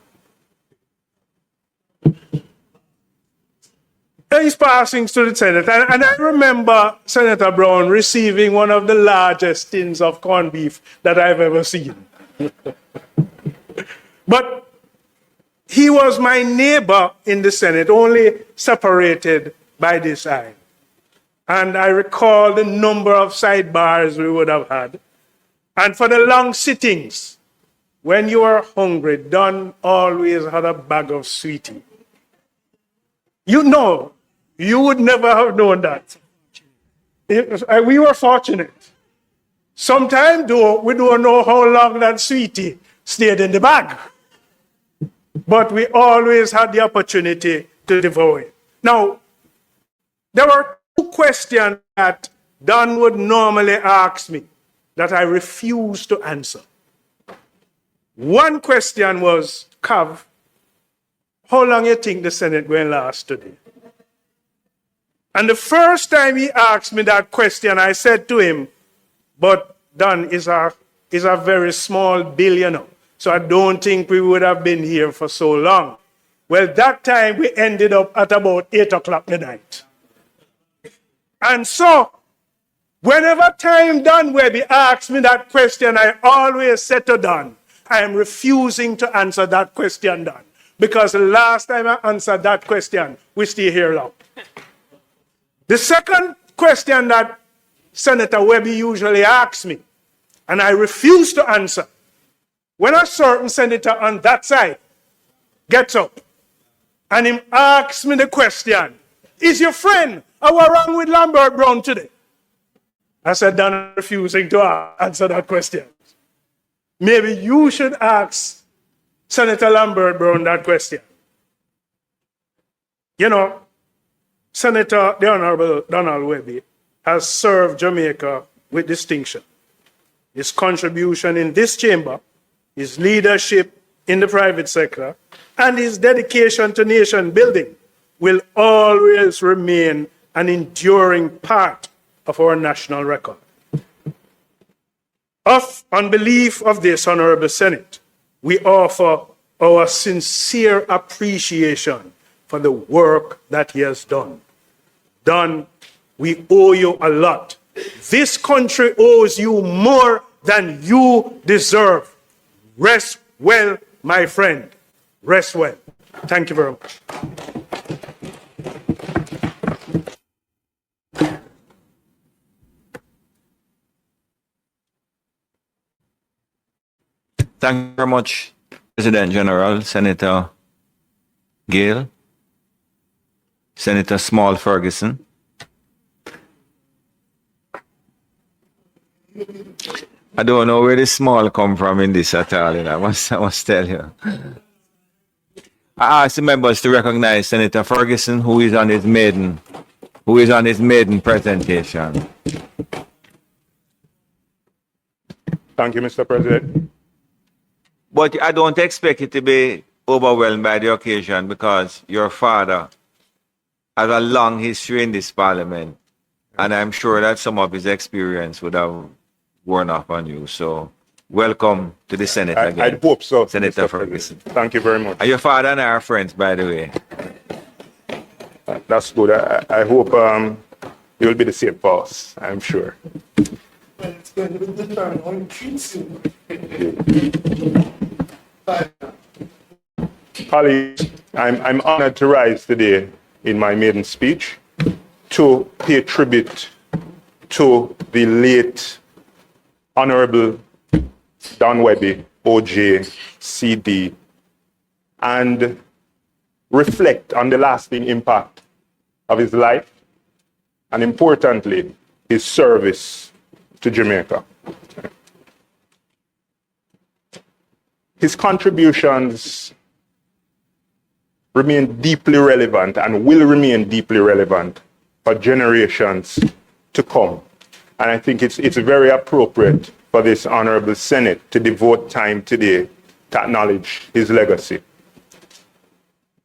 He's passing to the Senate, and I remember Senator Brown receiving one of the largest tins of corned beef that I've ever seen. But he was my neighbor in the Senate, only separated by this aisle. And I recall the number of sidebars we would have had. And for the long sittings, when you were hungry, Don always had a bag of sweetie. You would never have known that. We were fortunate. Sometimes, though, we don't know how long that sweetie stayed in the bag. But we always had the opportunity to devour it. Now, there were two questions that Don would normally ask me that I refused to answer. One question was, Cav, how long you think the Senate going to last today? And the first time he asked me that question, I said to him, but Don is a very small billionaire, so I don't think we would have been here for so long. Well, that time we ended up at about 8 o'clock at night. And so, whenever time Don Webby asks me that question, I always said to Don, I am refusing to answer that question, Don. Because the last time I answered that question, we stay here long. The second question that Senator Webby usually asks me, and I refuse to answer, when a certain senator on that side gets up and him asks me the question, is your friend, what's wrong with Lambert Brown today? I said, Don, I'm refusing to answer that question. Maybe you should ask Senator Lambert Brown that question. Senator, the Honorable Donald Webby, has served Jamaica with distinction. His contribution in this chamber, his leadership in the private sector, and his dedication to nation building will always remain an enduring part of our national record. On belief of this Honorable Senate, we offer our sincere appreciation for the work that he has done. Don, we owe you a lot. This country owes you more than you deserve. Rest well, my friend. Rest well. Thank you very much. Thank you very much, President General, Senator Gale, Senator Small Ferguson. I don't know where the small come from in this at all, I must tell you. I ask the members to recognize Senator Ferguson, who is on his maiden presentation. Thank you, Mr. President. But I don't expect you to be overwhelmed by the occasion because your father has a long history in this parliament, and I'm sure that some of his experience would have worn off on you. So welcome to the Senate again. I hope so, Senator Mr. Ferguson. President. Thank you very much. And your father and I are friends, by the way. That's good. I hope it will be the same for us, I'm sure. It's going to be the turn on treats you. Colleagues, I'm honored to rise today in my maiden speech to pay tribute to the late Honorable Don Webby, OJ, CD, and reflect on the lasting impact of his life and, importantly, his service to Jamaica. His contributions remain deeply relevant and will remain deeply relevant for generations to come. And I think it's very appropriate for this Honorable Senate to devote time today to acknowledge his legacy.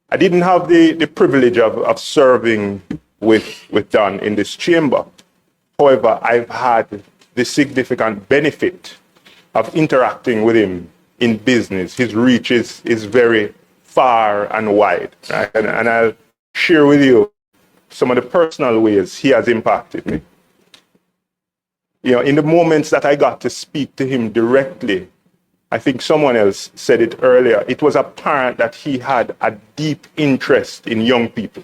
I didn't have the privilege of serving with Don in this chamber. However, I've had the significant benefit of interacting with him in business. His reach is very far and wide. Right? And I'll share with you some of the personal ways he has impacted me. In the moments that I got to speak to him directly, I think someone else said it earlier, it was apparent that he had a deep interest in young people.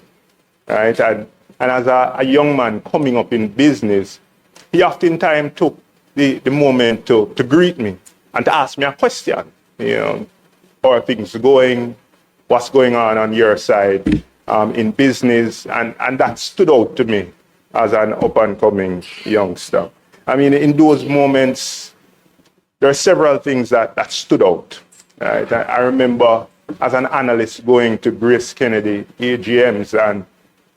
Right? And as a young man coming up in business, he oftentimes took the moment to greet me and to ask me a question. How are things going? What's going on your side in business? And that stood out to me as an up-and-coming youngster. I mean, in those moments, there are several things that stood out. Right? I remember as an analyst going to Grace Kennedy AGMs, and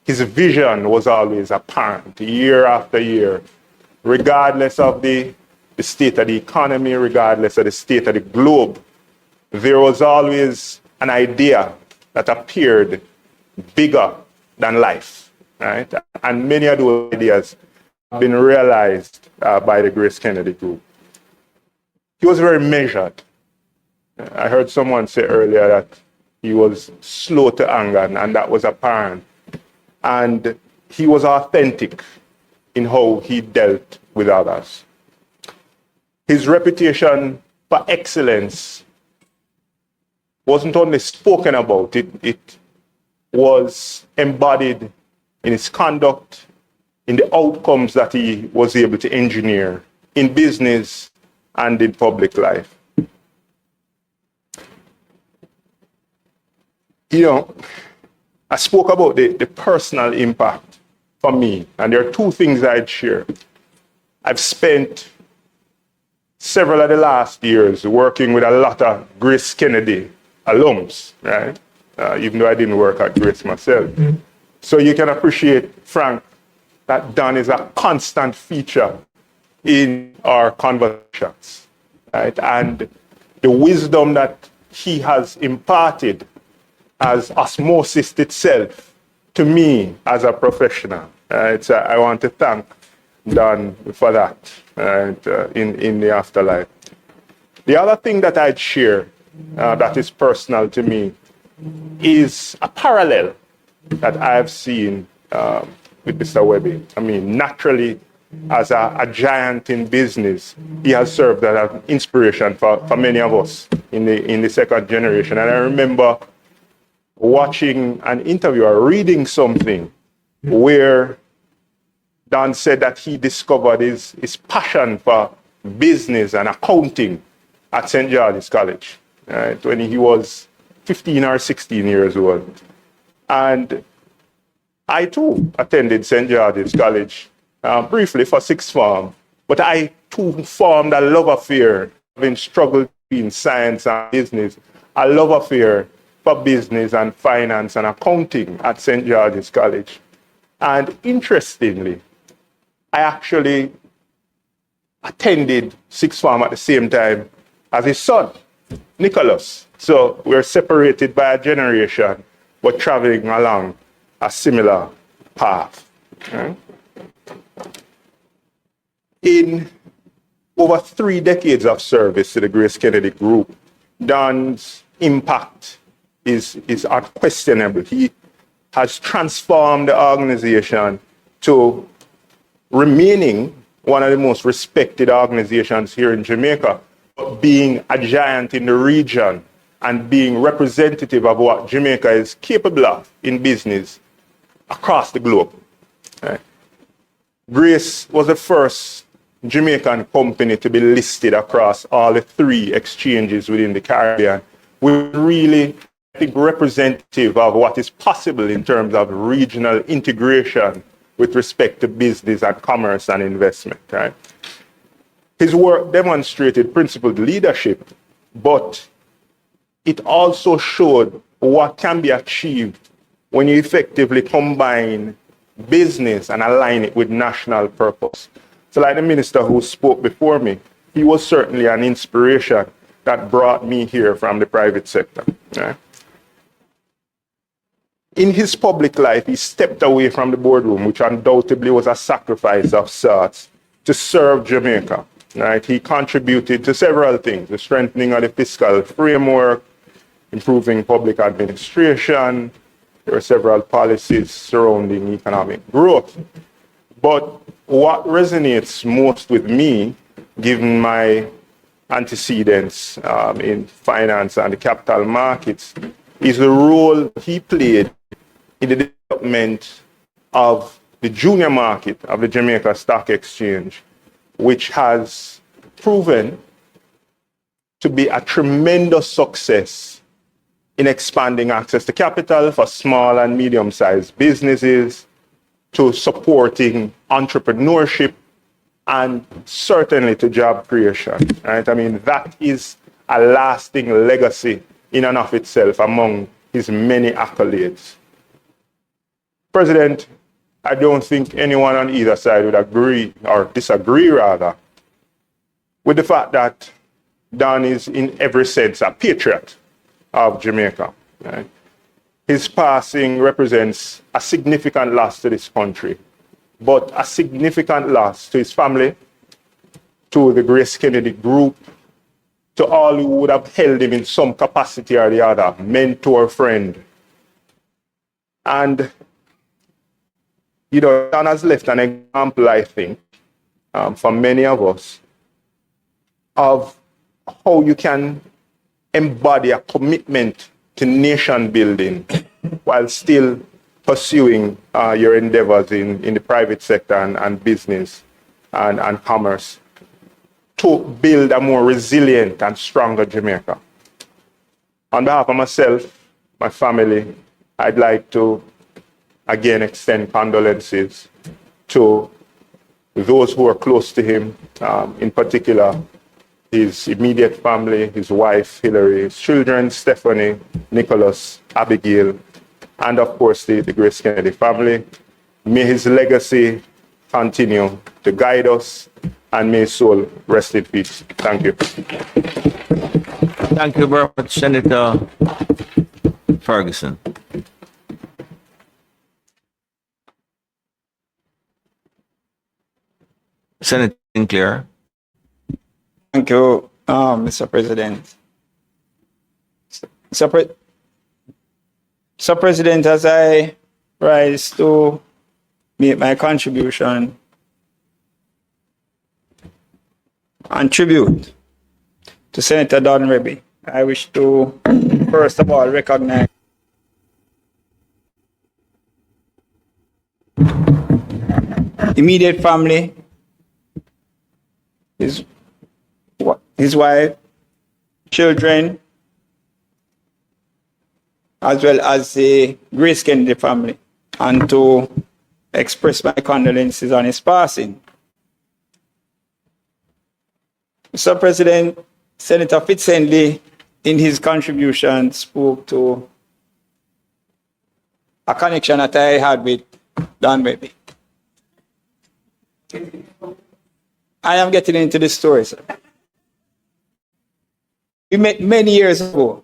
his vision was always apparent year after year, regardless of the state of the economy, regardless of the state of the globe. There was always an idea that appeared bigger than life, right? And many of those ideas have been realized by the Grace Kennedy Group. He was very measured. I heard someone say earlier that he was slow to anger, and that was apparent. And he was authentic in how he dealt with others. His reputation for excellence wasn't only spoken about, it was embodied in his conduct, in the outcomes that he was able to engineer in business and in public life. I spoke about the personal impact for me, and there are two things I'd share. I've spent several of the last years working with a lot of Grace Kennedy alums, right? Even though I didn't work at Grace myself. So you can appreciate, Frank, that Don is a constant feature in our conversations, right? And the wisdom that he has imparted as osmosis itself to me as a professional. I want to thank Don for that in the afterlife. The other thing that I'd share that is personal to me is a parallel that I've seen with Mr. Webby. I mean, naturally, as a giant in business, he has served as an inspiration for many of us in the second generation. And I remember watching an interview or reading something where Don said that he discovered his passion for business and accounting at St. George's College, right, when he was 15 or 16 years old. And I too attended St. George's College briefly for sixth form, but I too formed a love affair, having struggled between science and business, a love affair for business and finance and accounting at St. George's College. And interestingly, I actually attended sixth form at the same time as his son, Nicholas. So we're separated by a generation, but traveling along a similar path. Right? In over 3 decades of service to the Grace Kennedy Group, Don's impact is unquestionable. He has transformed the organization to remaining one of the most respected organizations here in Jamaica, but being a giant in the region and being representative of what Jamaica is capable of in business across the globe. Right. Grace was the first Jamaican company to be listed across all the 3 exchanges within the Caribbean. We're really, I think, representative of what is possible in terms of regional integration with respect to business and commerce and investment. Right? His work demonstrated principled leadership, but it also showed what can be achieved when you effectively combine business and align it with national purpose. So like the minister who spoke before me, he was certainly an inspiration that brought me here from the private sector. Right? In his public life, he stepped away from the boardroom, which undoubtedly was a sacrifice of sorts, to serve Jamaica. Right? He contributed to several things: the strengthening of the fiscal framework, improving public administration. There are several policies surrounding economic growth. But what resonates most with me, given my antecedents in finance and the capital markets, is the role he played in the development of the junior market of the Jamaica Stock Exchange, which has proven to be a tremendous success in expanding access to capital for small and medium-sized businesses, to supporting entrepreneurship, and certainly to job creation. Right? I mean, that is a lasting legacy in and of itself among his many accolades. President, I don't think anyone on either side would agree, or disagree rather, with the fact that Don is in every sense a patriot of Jamaica. Right? His passing represents a significant loss to this country, but a significant loss to his family, to the Grace Kennedy Group, to all who would have held him in some capacity or the other, mentor, friend. And, you know, Don has left an example, I think, for many of us, of how you can embody a commitment to nation building while still pursuing your endeavors in the private sector and business and commerce to build a more resilient and stronger Jamaica. On behalf of myself, my family, I'd like to again extend condolences to those who are close to him, in particular his immediate family, his wife, Hillary, his children, Stephanie, Nicholas, Abigail, and of course the Grace Kennedy family. May his legacy continue to guide us, and may his soul rest in peace. Thank you. Thank you very much, Senator Ferguson. Senator Sinclair. Thank you, Mr. President. Mr. President, as I rise to make my contribution and tribute to Senator Don Webby. I wish to, first of all, recognize immediate family, his wife, children, as well as the Grace Kennedy family, and to express my condolences on his passing. Mr. President, Senator Fitzhenley, in his contribution, spoke to a connection that I had with Don Webby. I am getting into the story, sir. We met many years ago,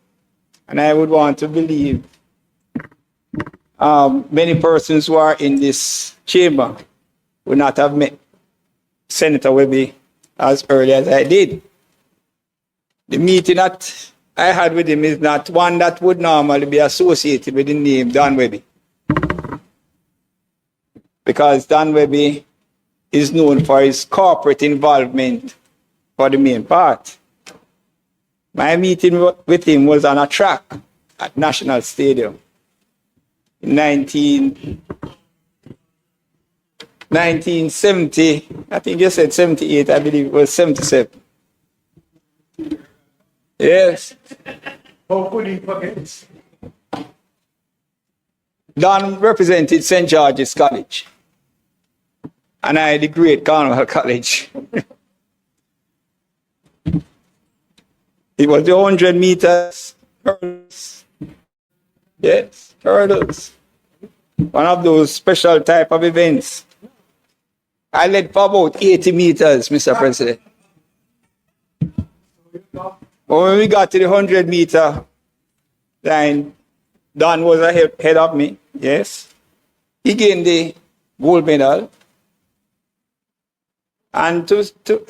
and I would want to believe many persons who are in this chamber would not have met Senator Webby as early as I did. The meeting that I had with him is not one that would normally be associated with the name Don Webby, because Don Webby is known for his corporate involvement for the main part. My meeting with him was on a track at National Stadium in 1970, I think you said 78, I believe it was 77. Yes. How could he forget? Don represented St. George's College, and I the great Cornwall College. It was the 100 meters hurdles. Yes, hurdles. One of those special type of events. I led for about 80 meters, Mr. President. But when we got to the 100-meter line, Don was ahead of me, yes. He gained the gold medal. And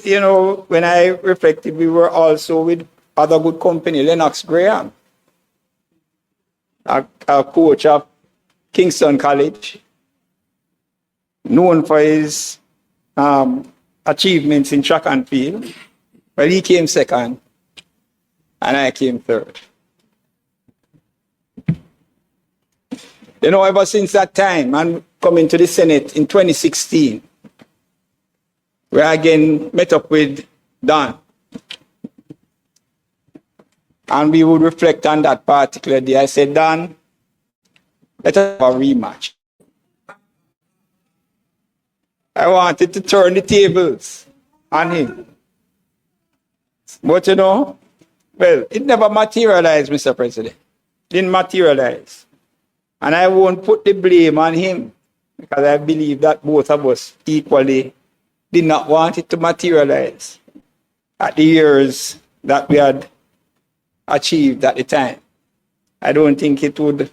you know, when I reflected, we were also with other good company, Lennox Graham, a coach of Kingston College, known for his achievements in track and field. Well, he came second, and I came third. You know, ever since that time, and coming to the Senate in 2016, where I again met up with Don, and we would reflect on that particular day. I said, Don, let us have a rematch. I wanted to turn the tables on him. But you know, well, it never materialized, Mr. President. Didn't materialize. And I won't put the blame on him, because I believe that both of us equally did not want it to materialize at the years that we had achieved at the time. I don't think it would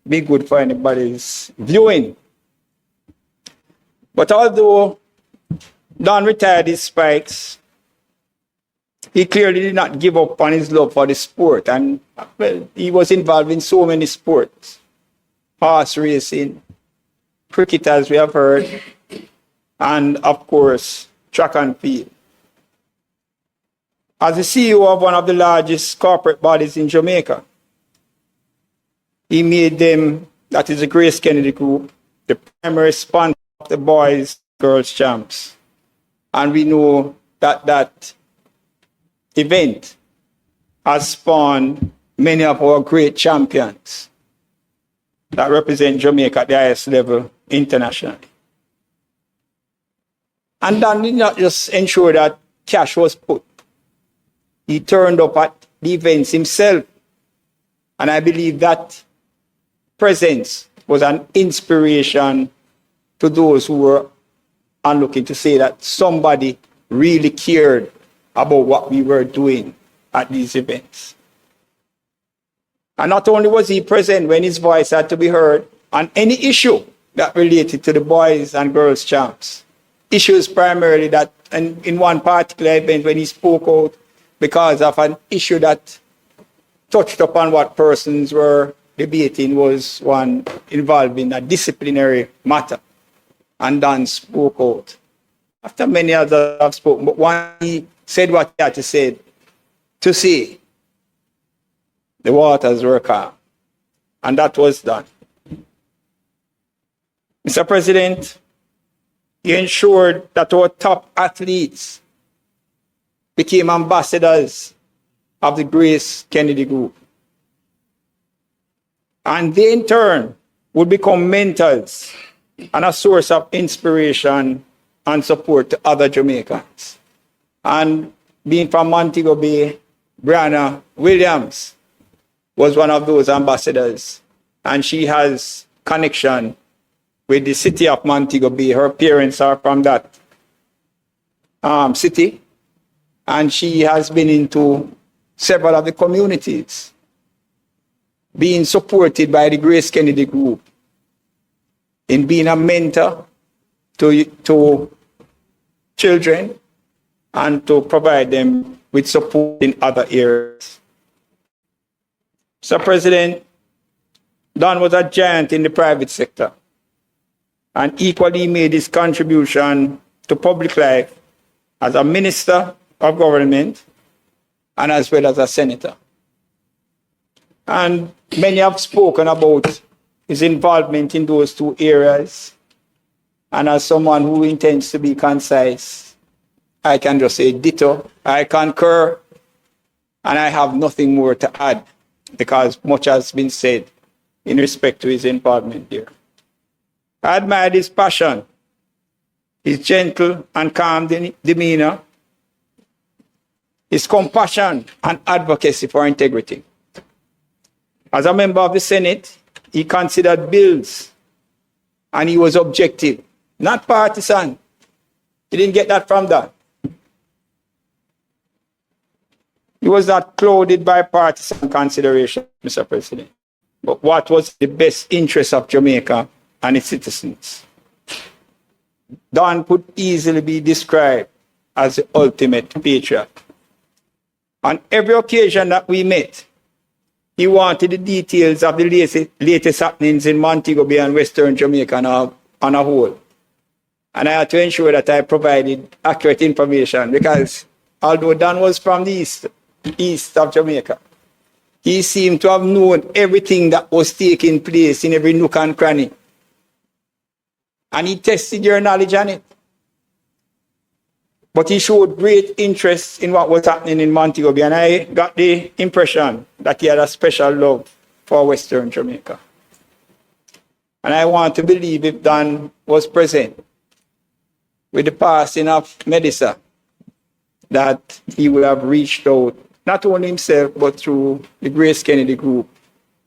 be good for anybody's viewing. But although Don retired his spikes, he clearly did not give up on his love for the sport. And well, he was involved in so many sports. Horse racing, cricket, as we have heard, and of course, track and field. As the CEO of one of the largest corporate bodies in Jamaica, he made them, that is the Grace Kennedy Group, the primary sponsor of the boys, girls champs. And we know that that event has spawned many of our great champions that represent Jamaica at the highest level internationally. And Don did not just ensure that cash was put. He turned up at the events himself. And I believe that presence was an inspiration to those who were looking to say that somebody really cared about what we were doing at these events. And not only was he present when his voice had to be heard on any issue that related to the boys and girls champs, issues primarily that, and in one particular event when he spoke out because of an issue that touched upon what persons were debating, was one involving a disciplinary matter. And Don spoke out after many others have spoken, but one he said what he had to say, the waters were calm. And that was done. Mr. President, he ensured that our top athletes became ambassadors of the Grace Kennedy Group. And they in turn would become mentors and a source of inspiration and support to other Jamaicans. And being from Montego Bay, Brianna Williams was one of those ambassadors. And she has connection with the city of Montego Bay. Her parents are from that city. And she has been into several of the communities, being supported by the Grace Kennedy Group in being a mentor to children and to provide them with support in other areas. Mr. President, Don was a giant in the private sector and equally made his contribution to public life as a minister of government and as well as a senator. And many have spoken about his involvement in those two areas. And as someone who intends to be concise, I can just say ditto. I concur, and I have nothing more to add because much has been said in respect to his involvement there. I admired his passion, his gentle and calm demeanor, his compassion and advocacy for integrity. As a member of the Senate, he considered bills and he was objective, not partisan. He didn't get that from that. He was not clouded by partisan consideration, Mr. President, but what was the best interest of Jamaica and its citizens. Don could easily be described as the ultimate patriot. On every occasion that we met, he wanted the details of the latest happenings in Montego Bay and Western Jamaica on a whole. And I had to ensure that I provided accurate information because although Don was from the east of Jamaica, he seemed to have known everything that was taking place in every nook and cranny. And he tested your knowledge on it. But he showed great interest in what was happening in Montego Bay, and I got the impression that he had a special love for Western Jamaica. And I want to believe if Don was present with the passing of Medisa, that he would have reached out, not only himself, but through the Grace Kennedy Group,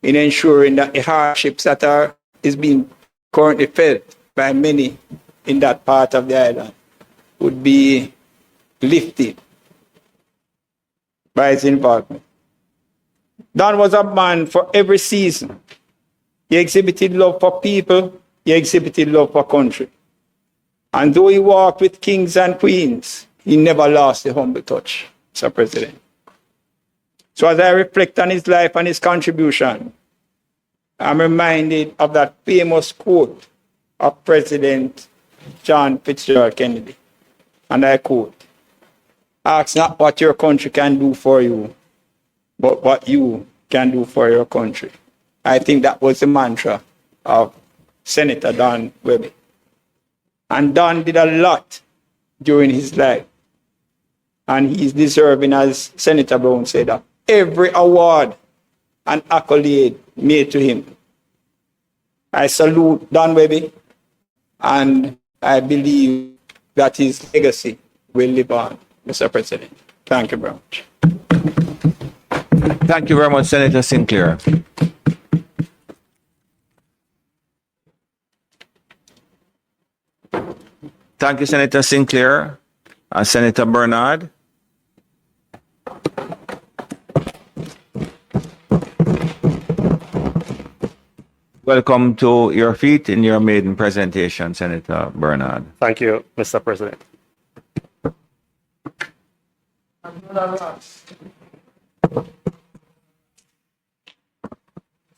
in ensuring that the hardships that is being currently felt by many in that part of the island would be lifted by his involvement. Don was a man for every season. He exhibited love for people, he exhibited love for country. And though he walked with kings and queens, he never lost the humble touch, Mr. President. So as I reflect on his life and his contribution, I'm reminded of that famous quote of President John Fitzgerald Kennedy. And I quote, "Ask not what your country can do for you, but what you can do for your country." I think that was the mantra of Senator Don Webby. And Don did a lot during his life. And he's deserving, as Senator Brown said, of every award and accolade made to him. I salute Don Webby, and I believe that his legacy will live on, Mr. President. Thank you very much. Thank you very much, Senator Sinclair. Thank you, Senator Sinclair. Senator Bernard. Welcome to your feet in your maiden presentation, Senator Bernard. Thank you, Mr. President.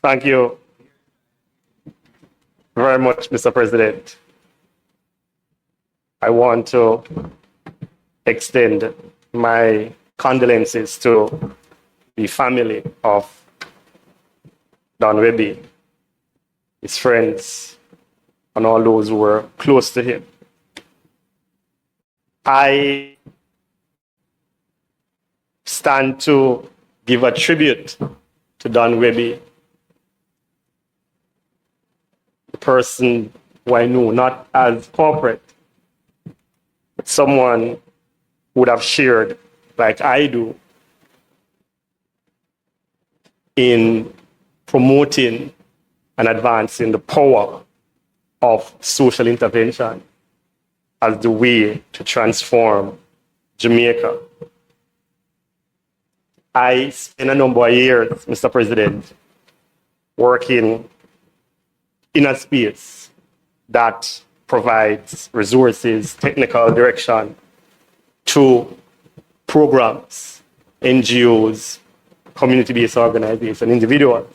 Thank you very much, Mr. President. I want to extend my condolences to the family of Don Webby, his friends, and all those who were close to him. I stand to give a tribute to Don Webby, the person who I knew not as corporate, but someone who would have shared, like I do, in promoting and advancing the power of social intervention as the way to transform Jamaica. I spent a number of years, Mr. President, working in a space that provides resources, technical direction to programs, NGOs, community-based organizations, and individuals,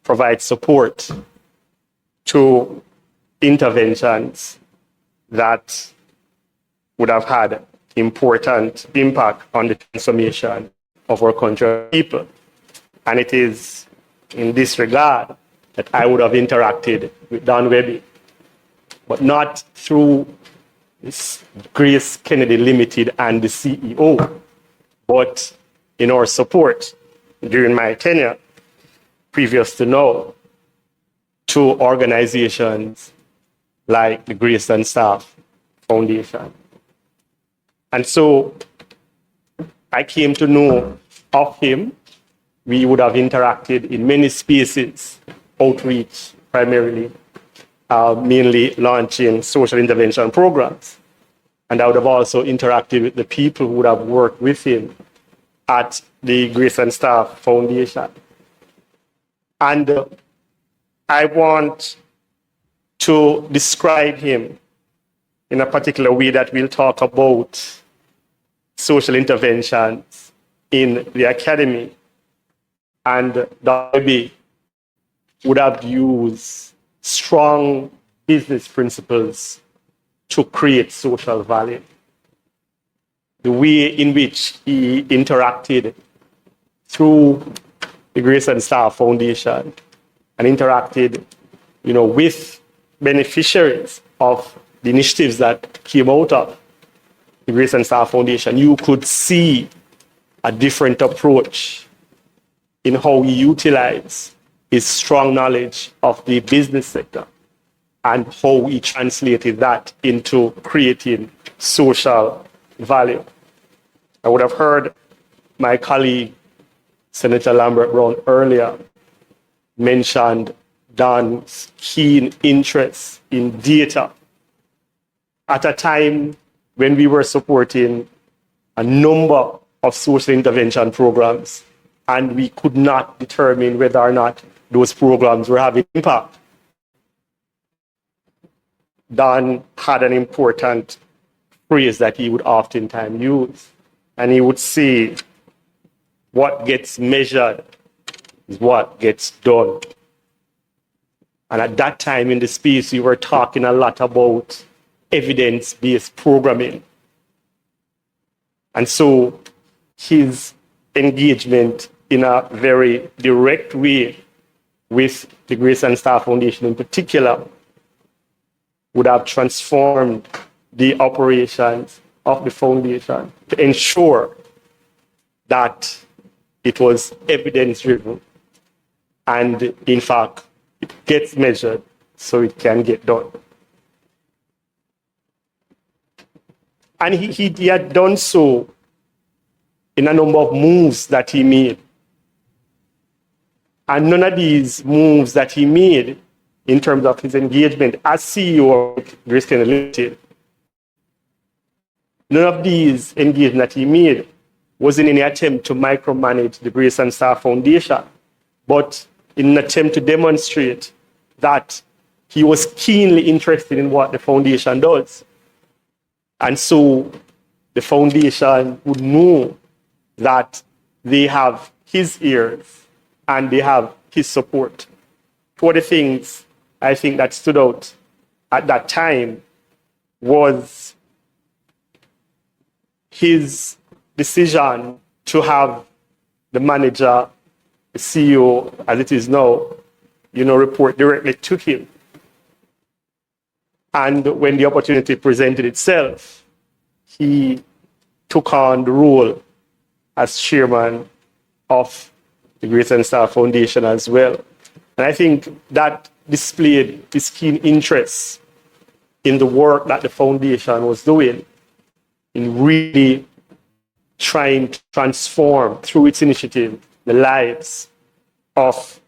provide support to interventions that would have had important impact on the transformation of our country and people. And it is in this regard that I would have interacted with Don Webby, but not through this Grace Kennedy Limited and the CEO, but in our support during my tenure, previous to now, to organizations like the Grace and Staff Foundation. And so I came to know of him. We would have interacted in many spaces, outreach primarily, mainly launching social intervention programs. And I would have also interacted with the people who would have worked with him at the Grace and Staff Foundation. And I want to describe him in a particular way that we'll talk about social interventions in the academy. And Webby would have used strong business principles to create social value. The way in which he interacted through the Grace and Staff Foundation and interacted, with beneficiaries of the initiatives that came out of the Grace and Staff Foundation, you could see a different approach in how he utilized his strong knowledge of the business sector and how he translated that into creating social value. I would have heard my colleague, Senator Lambert Brown, earlier mentioned Don's keen interest in data at a time when we were supporting a number of social intervention programs and we could not determine whether or not those programs were having impact. Don had an important phrase that he would oftentimes use, and he would say, what gets measured is what gets done. And at that time in the space, we were talking a lot about evidence-based programming. And so his engagement in a very direct way with the Grace and Staff Foundation in particular would have transformed the operations of the foundation to ensure that it was evidence-driven and, in fact, it gets measured so it can get done. And he had done so in a number of moves that he made. And none of these moves that he made in terms of his engagement as CEO of Grace Kennedy Limited, none of these engagements that he made was in any attempt to micromanage the Grace and Staff Foundation, but in an attempt to demonstrate that he was keenly interested in what the foundation does. And so the foundation would know that they have his ears and they have his support. Two of the things I think that stood out at that time was his decision to have the manager, the CEO, as it is now, report directly to him. And when the opportunity presented itself, he took on the role as chairman of the Great and Star Foundation as well. And I think that displayed his keen interest in the work that the foundation was doing, in really trying to transform through its initiative the lives of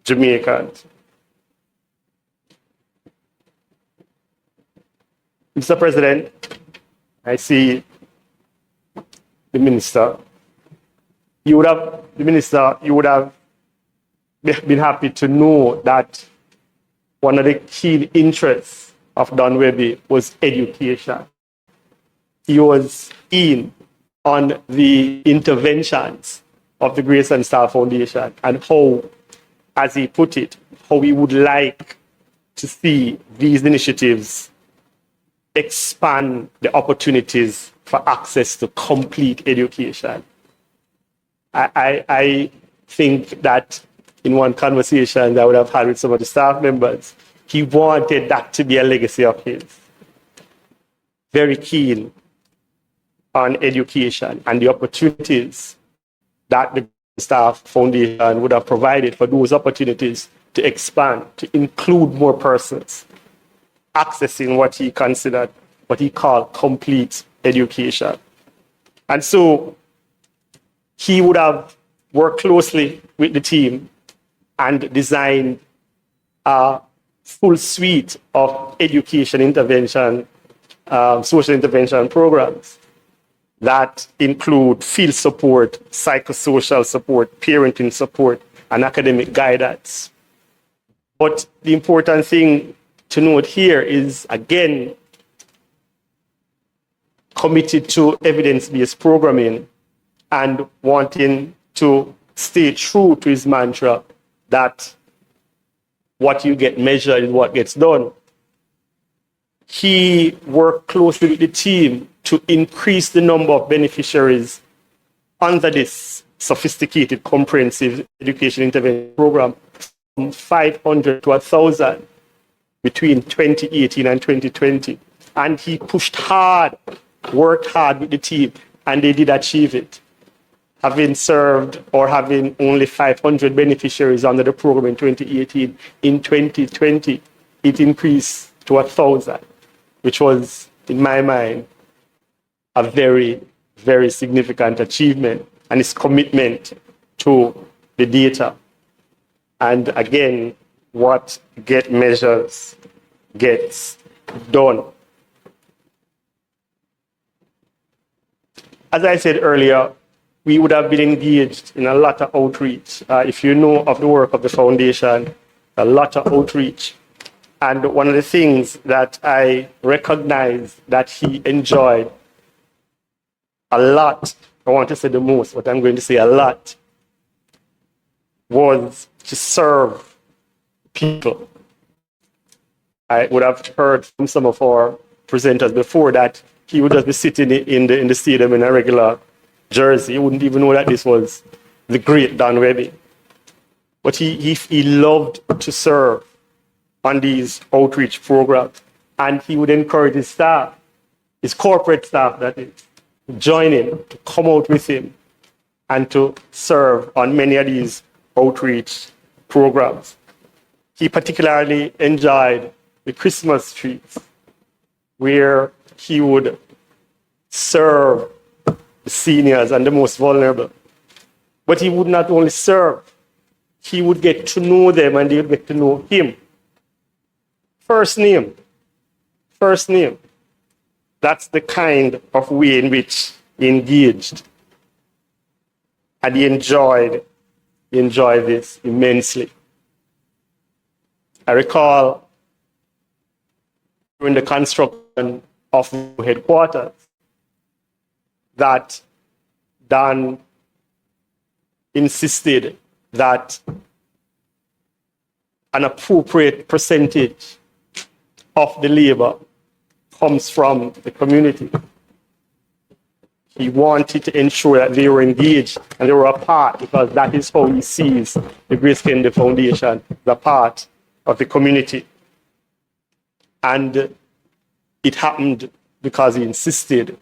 Jamaicans. Mr. President, I see the minister. You would have been happy to know that one of the key interests of Don Webby was education. He was in on the interventions of the Grace and Star Foundation and how, as he put it, how he would like to see these initiatives expand the opportunities for access to complete education. I think that in one conversation that I would have had with some of the staff members, he wanted that to be a legacy of his. Very keen on education and the opportunities that the Staff Foundation would have provided for those opportunities to expand, to include more persons, accessing what he considered, what he called complete education. And so he would have worked closely with the team and designed a full suite of education intervention, social intervention programs that include field support, psychosocial support, parenting support, and academic guidance. But the important thing to note here is, again, committed to evidence-based programming and wanting to stay true to his mantra that what you get measured is what gets done. He worked closely with the team to increase the number of beneficiaries under this sophisticated comprehensive education intervention program from 500 to 1,000 between 2018 and 2020. And he pushed hard, worked hard with the team, and they did achieve it. Having served or having only 500 beneficiaries under the program in 2018, in 2020, it increased to 1,000, which was, in my mind, a very, very significant achievement, and his commitment to the data. And again, what get measures gets done. As I said earlier, we would have been engaged in a lot of outreach. If you know of the work of the foundation, a lot of outreach. And one of the things that I recognize that he enjoyed a lot, I want to say the most, but I'm going to say a lot, was to serve people. I would have heard from some of our presenters before that he would just be sitting in the stadium in a regular jersey. He wouldn't even know that this was the great Don Webby. But he loved to serve on these outreach programs. And he would encourage his staff, his corporate staff, that is, to join in, to come out with him, and to serve on many of these outreach programs. He particularly enjoyed the Christmas trees, where he would serve the seniors and the most vulnerable. But he would not only serve, he would get to know them and they would get to know him. First name. First name. That's the kind of way in which he engaged. And he enjoyed this immensely. I recall during the construction of the headquarters that Don insisted that an appropriate percentage of the labor comes from the community. He wanted to ensure that they were engaged and they were a part, because that is how he sees the Grace Kennedy Foundation, the part of the community. And it happened because he insisted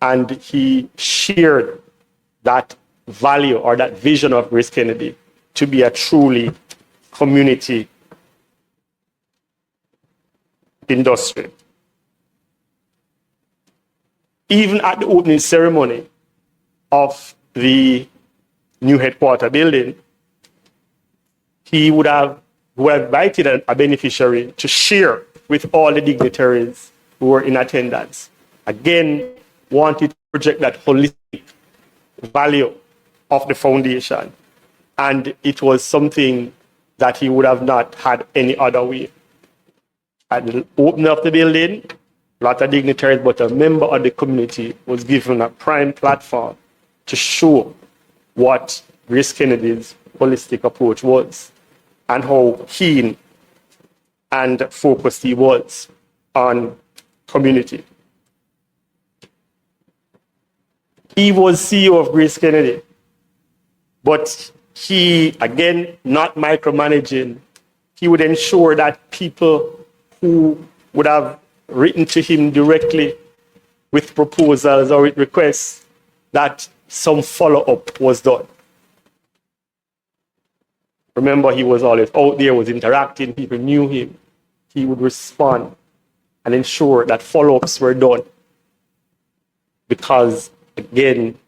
and he shared that value or that vision of Grace Kennedy to be a truly community industry. Even at the opening ceremony of the new headquarter building, he would have invited a beneficiary to share with all the dignitaries who were in attendance. Again, wanted to project that holistic value of the foundation. And it was something that he would have not had any other way. At the opening of the building, a lot of dignitaries, but a member of the community was given a prime platform to show what Grace Kennedy's holistic approach was and how keen and focused he was on community. He was CEO of Grace Kennedy, but he, again, not micromanaging, he would ensure that people who would have written to him directly with proposals or with requests, that some follow-up was done. Remember, he was always out there, was interacting, people knew him. He would respond and ensure that follow-ups were done because, again,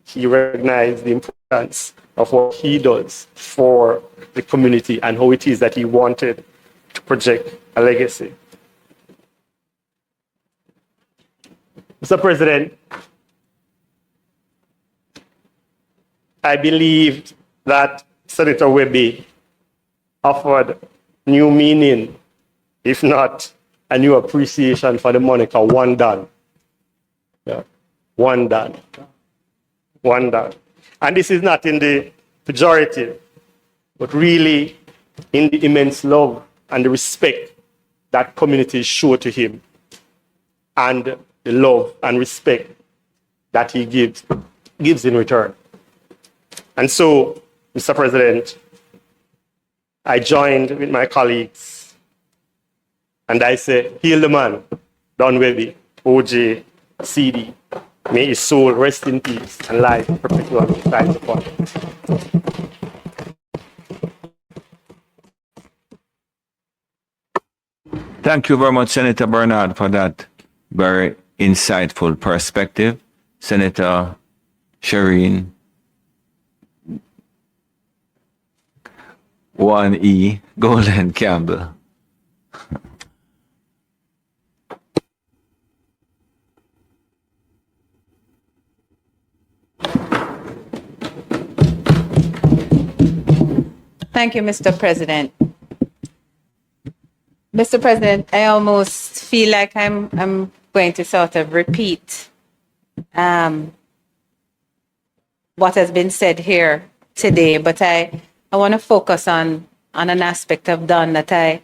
he recognized the importance of what he does for the community and how it is that he wanted to project a legacy. Mr. President, I believed that Senator Webby offered new meaning, if not a new appreciation for the moniker "One Done." Yeah. One done. One done. And this is not in the pejorative, but really in the immense love and the respect that communities show to him, and the love and respect that he gives in return. And so, Mr. President, I joined with my colleagues and I say, hail the man, Don Webby, OJ, CD. May his soul rest in peace and life perpetually shine upon him. Thank you very much, Senator Bernard, for that very insightful perspective. Senator Shireen 1E Golden Campbell. Thank you, Mr. President. Mr. President, I almost feel like I'm going to sort of repeat what has been said here today, but I want to focus on an aspect of Don that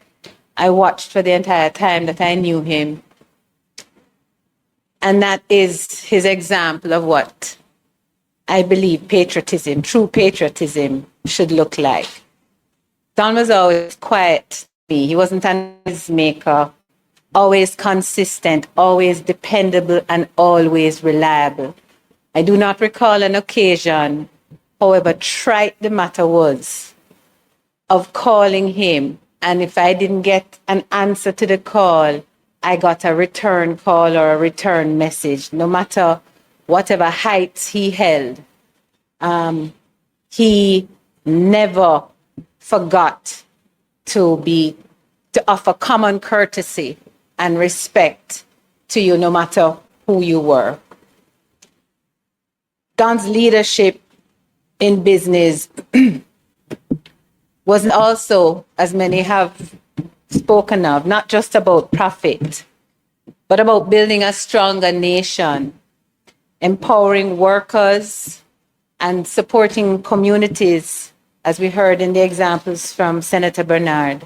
I watched for the entire time that I knew him. And that is his example of what I believe patriotism, true patriotism, should look like. Don was always quiet. He wasn't a noise maker, always consistent, always dependable, and always reliable. I do not recall an occasion, however trite the matter was, of calling him, and if I didn't get an answer to the call, I got a return call or a return message, no matter whatever heights he held. He never forgot to offer common courtesy and respect to you, no matter who you were. Don's leadership in business was also, as many have spoken of, not just about profit, but about building a stronger nation, empowering workers, and supporting communities, as we heard in the examples from Senator Bernard.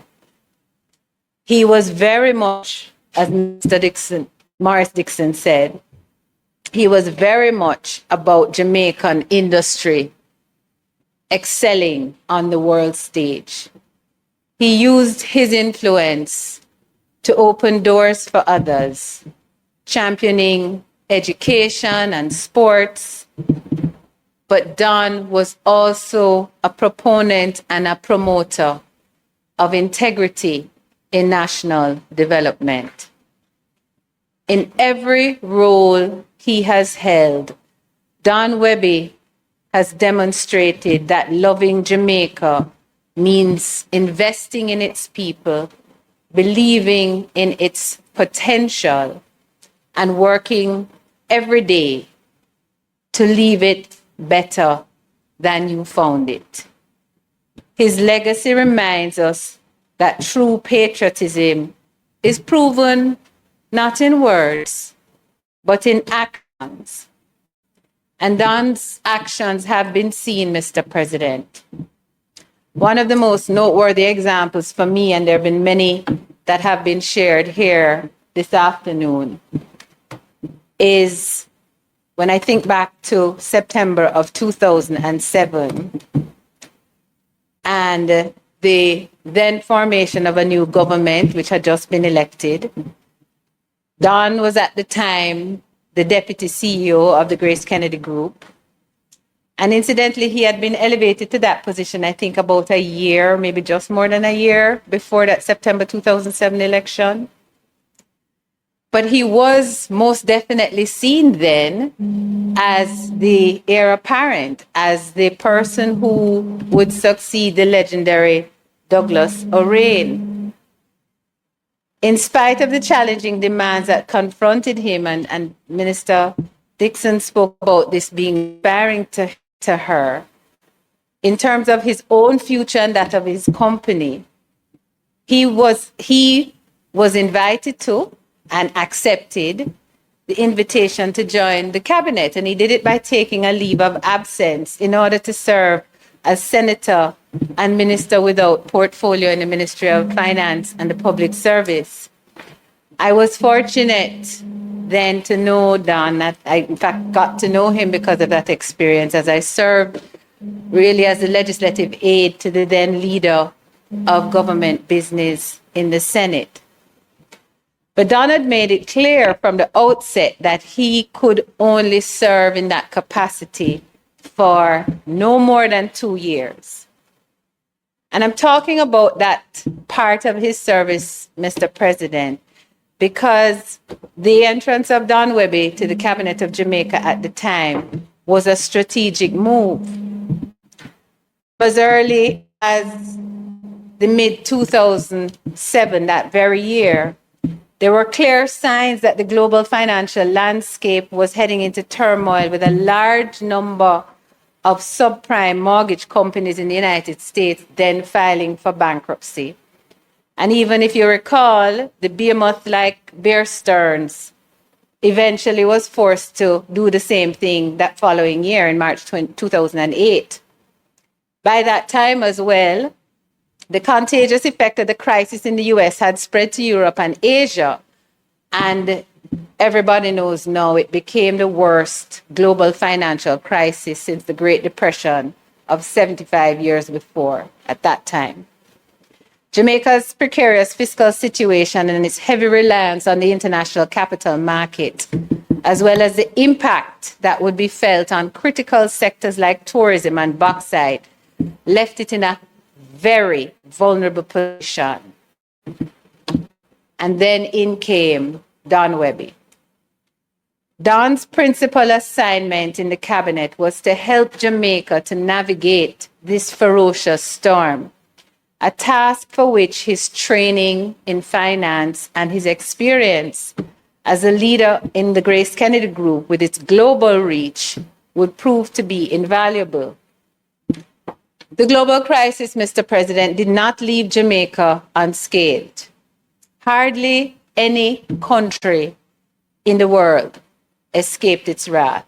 He was very much, as Mr. Morris Dixon said, he was very much about Jamaican industry excelling on the world stage. He used his influence to open doors for others, championing education and sports. But Don was also a proponent and a promoter of integrity in national development. In every role he has held, Don Webby has demonstrated that loving Jamaica means investing in its people, believing in its potential, and working every day to leave it better than you found it. His legacy reminds us that true patriotism is proven not in words, but in actions. And Don's actions have been seen, Mr. President. One of the most noteworthy examples for me, and there have been many that have been shared here this afternoon, is when I think back to September of 2007 and the then formation of a new government, which had just been elected. Don was at the time the deputy CEO of the Grace Kennedy Group. And incidentally, he had been elevated to that position, I think, about a year, maybe just more than a year before that September 2007 election. But he was most definitely seen then as the heir apparent, as the person who would succeed the legendary Douglas O'Reilly. In spite of the challenging demands that confronted him, and Minister Dixon spoke about this being inspiring to her, in terms of his own future and that of his company, he was invited to and accepted the invitation to join the cabinet. And he did it by taking a leave of absence in order to serve as senator and minister without portfolio in the Ministry of Finance and the Public Service. I was fortunate then to know Don, that I in fact got to know him because of that experience, as I served really as a legislative aide to the then leader of government business in the Senate. But Don had made it clear from the outset that he could only serve in that capacity for no more than 2 years. And I'm talking about that part of his service, Mr. President, because the entrance of Don Webby to the cabinet of Jamaica at the time was a strategic move. As early as the mid-2007, that very year, there were clear signs that the global financial landscape was heading into turmoil, with a large number of subprime mortgage companies in the United States then filing for bankruptcy. And even if you recall, the behemoth-like Bear Stearns eventually was forced to do the same thing that following year in March 2008. By that time as well, the contagious effect of the crisis in the US had spread to Europe and Asia. And everybody knows now it became the worst global financial crisis since the Great Depression of 75 years before at that time. Jamaica's precarious fiscal situation and its heavy reliance on the international capital market, as well as the impact that would be felt on critical sectors like tourism and bauxite, left it in a very vulnerable position. And then in came Don Webby. Don's principal assignment in the cabinet was to help Jamaica to navigate this ferocious storm, a task for which his training in finance and his experience as a leader in the Grace Kennedy Group with its global reach would prove to be invaluable. The global crisis, Mr. President, did not leave Jamaica unscathed. Hardly any country in the world escaped its wrath.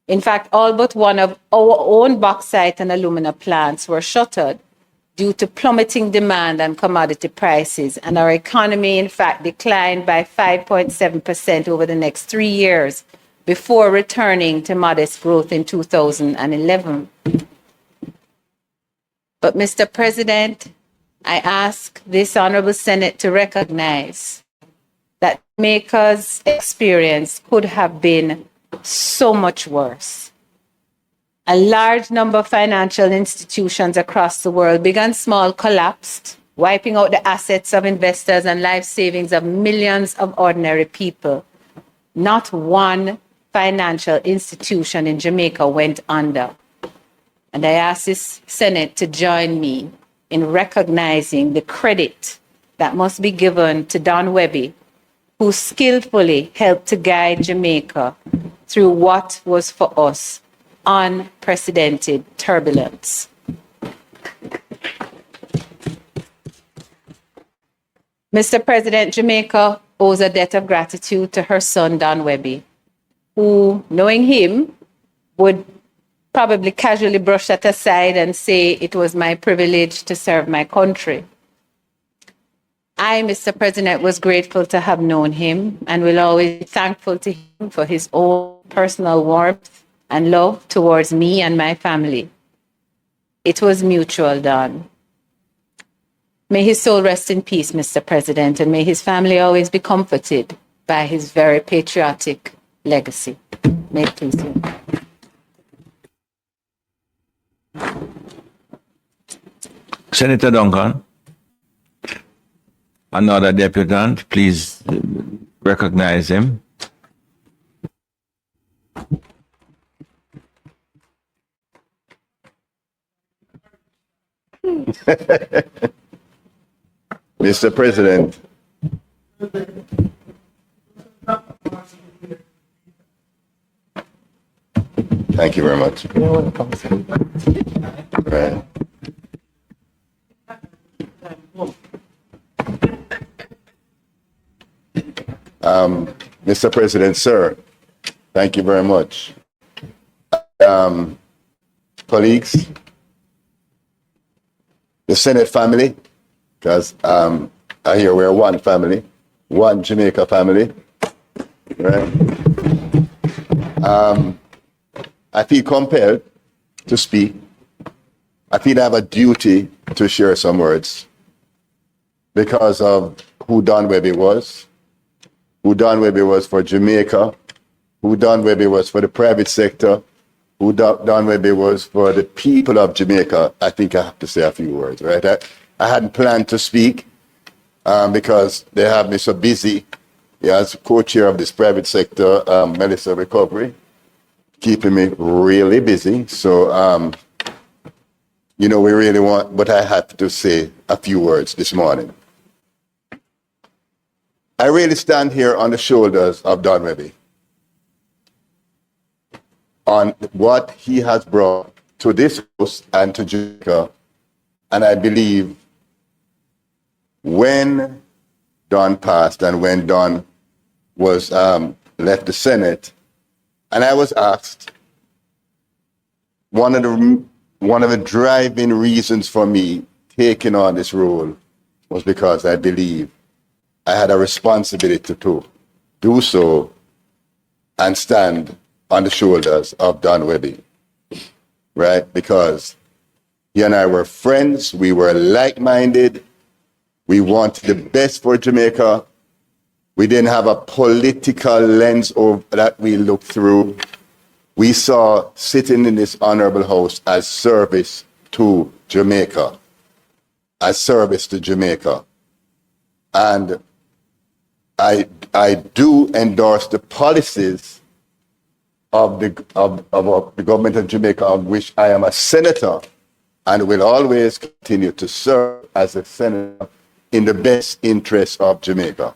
In fact, all but one of our own bauxite and alumina plants were shuttered. due to plummeting demand and commodity prices, and our economy, in fact, declined by 5.7% over the next 3 years before returning to modest growth in 2011. But, Mr. President, I ask this Honorable Senate to recognize that Jamaica's experience could have been so much worse. A large number of financial institutions across the world, big and small, collapsed, wiping out the assets of investors and life savings of millions of ordinary people. Not one financial institution in Jamaica went under. And I ask this Senate to join me in recognizing the credit that must be given to Don Webby, who skillfully helped to guide Jamaica through what was for us unprecedented turbulence. Mr. President, Jamaica owes a debt of gratitude to her son, Don Webby, who, knowing him, would probably casually brush that aside and say it was my privilege to serve my country. I, Mr. President, was grateful to have known him and will always be thankful to him for his own personal warmth and love towards me and my family. It was mutual, Don. May his soul rest in peace, Mr. President, and may his family always be comforted by his very patriotic legacy. May it please you. Senator Duncan, another deputant, please recognize him. Mr. President, thank you very much. Right. Mr. President, sir, thank you very much. Colleagues, the Senate family, because I hear we're one family, one Jamaica family, right? I feel compelled to speak. I feel I have a duty to share some words because of who Don Webby was, who Don Webby was for Jamaica, who Don Webby was for the private sector, who Don Webby was for the people of Jamaica. I think I have to say a few words, right? I hadn't planned to speak because they have me so busy as co-chair of this private sector medicine recovery, keeping me really busy. So, we really want, but I have to say a few words this morning. I really stand here on the shoulders of Don Webby, on what he has brought to this house and to Jamaica. And I believe when Don passed and when Don was left the Senate, and I was asked, one of the driving reasons for me taking on this role was because I believe I had a responsibility to do so and stand on the shoulders of Don Webby, right? Because he and I were friends, we were like-minded, we wanted the best for Jamaica. We didn't have a political lens that we looked through. We saw sitting in this honorable house as service to Jamaica, as service to Jamaica. And I do endorse the policies of the government of Jamaica, of which I am a senator, and will always continue to serve as a senator in the best interest of Jamaica.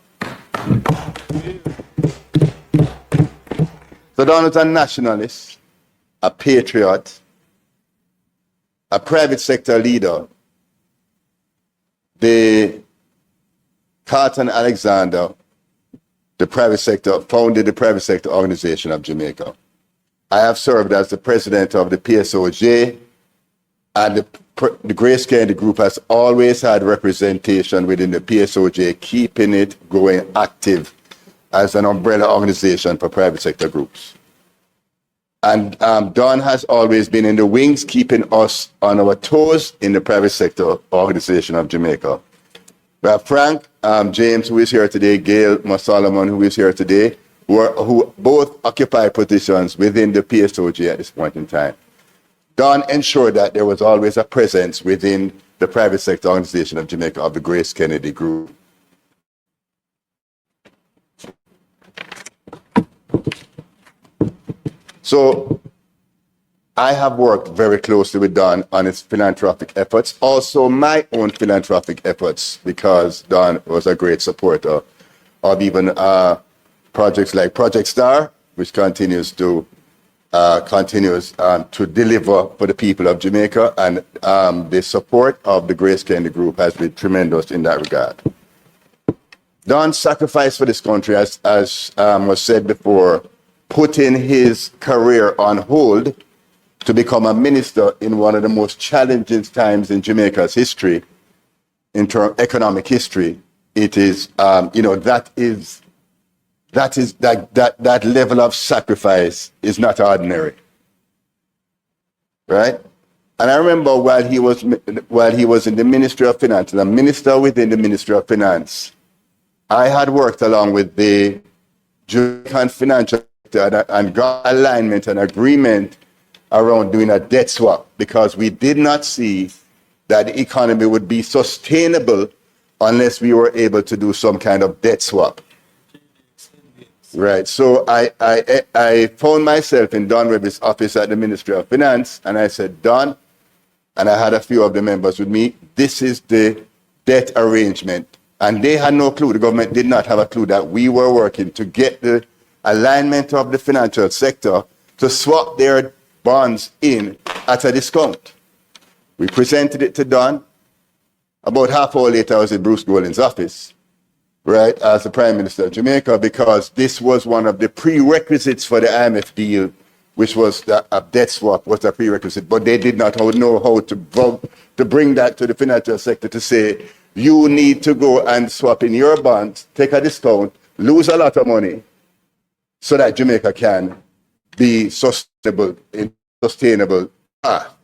So Don is a nationalist, a patriot, a private sector leader. The Carlton Alexander, the private sector, founded the private sector organization of Jamaica. I have served as the president of the PSOJ and the the Grace Kennedy Group has always had representation within the PSOJ, keeping it going active as an umbrella organization for private sector groups. And Don has always been in the wings, keeping us on our toes in the private sector organization of Jamaica. We have Frank, James, who is here today, Gail Solomon, who is here today, who both occupy positions within the PSOJ at this point in time. Don ensured that there was always a presence within the private sector organization of Jamaica of the Grace Kennedy Group. So I have worked very closely with Don on his philanthropic efforts, also my own philanthropic efforts, because Don was a great supporter of even projects like Project Star, which continues to deliver for the people of Jamaica, and the support of the Grace Kennedy Group has been tremendous in that regard. Don's sacrifice for this country, as was said before, putting his career on hold to become a minister in one of the most challenging times in Jamaica's history, in terms of economic history. It is, that level of sacrifice is not ordinary, right? And I remember while he was in the Ministry of Finance, a minister within the Ministry of Finance, I had worked along with the Jamaican financial sector and got alignment and agreement around doing a debt swap, because we did not see that the economy would be sustainable unless we were able to do some kind of debt swap. Right. So I found myself in Don Webby's office at the Ministry of Finance, and I said, Don, and I had a few of the members with me, this is the debt arrangement. And they had no clue, the government did not have a clue that we were working to get the alignment of the financial sector to swap their bonds in at a discount. We presented it to Don. About half an hour later, I was in Bruce Golding's office, right, as the Prime Minister of Jamaica, because this was one of the prerequisites for the IMF deal, which was a debt swap was a prerequisite, but they did not know how to bring that to the financial sector to say, you need to go and swap in your bonds, take a discount, lose a lot of money, so that Jamaica can be sustainable path.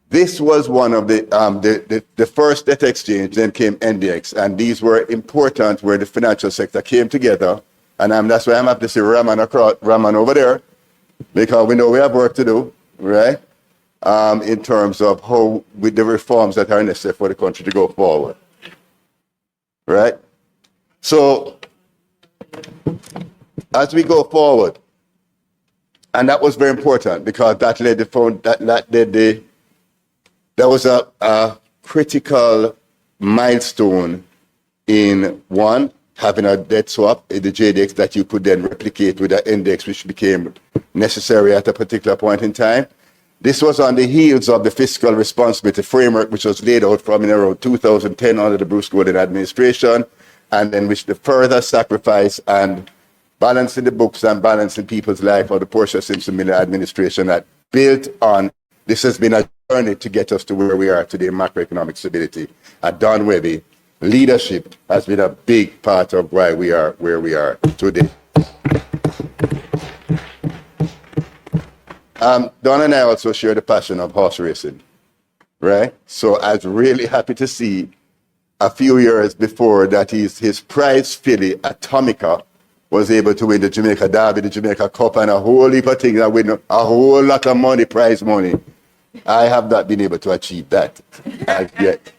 This was one of the first debt exchange, then came NDX, and these were important where the financial sector came together, and that's why I'm happy to see Raman over there, because we know we have work to do, right? In terms of how, with the reforms that are necessary for the country to go forward, right? So, as we go forward, and that was very important because that was a critical milestone in one, having a debt swap in the JDX that you could then replicate with the index, which became necessary at a particular point in time. This was on the heels of the fiscal responsibility framework, which was laid out from in around 2010 under the Bruce Golding administration, and then which the further sacrifice and balancing the books and balancing people's life of the Portia Simpson Miller administration that built on, this has been a journey to get us to where we are today, macroeconomic stability. At Don Webby, leadership has been a big part of why we are where we are today. Don and I also share the passion of horse racing, right? So I was really happy to see a few years before that his prize filly, Atomica, was able to win the Jamaica Derby, the Jamaica Cup, and a whole heap of things, and win a whole lot of money, prize money. I have not been able to achieve that as yet.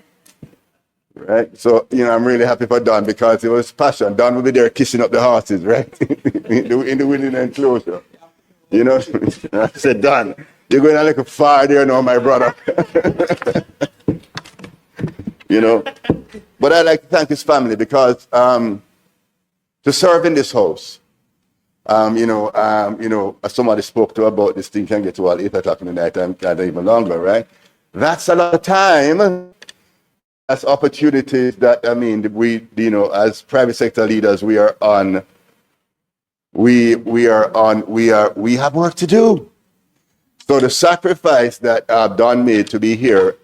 Right? So, I'm really happy for Don because it was passion. Don will be there kissing up the horses, right? in the winning enclosure. I said, Don, you're going to look far there now, my brother. But I'd like to thank his family because to serve in this house, somebody spoke to about this thing can get to all 8 o'clock in the night and even longer, right? That's a lot of time. That's opportunities that, we, as private sector leaders, we have work to do. So the sacrifice that Don made to be here,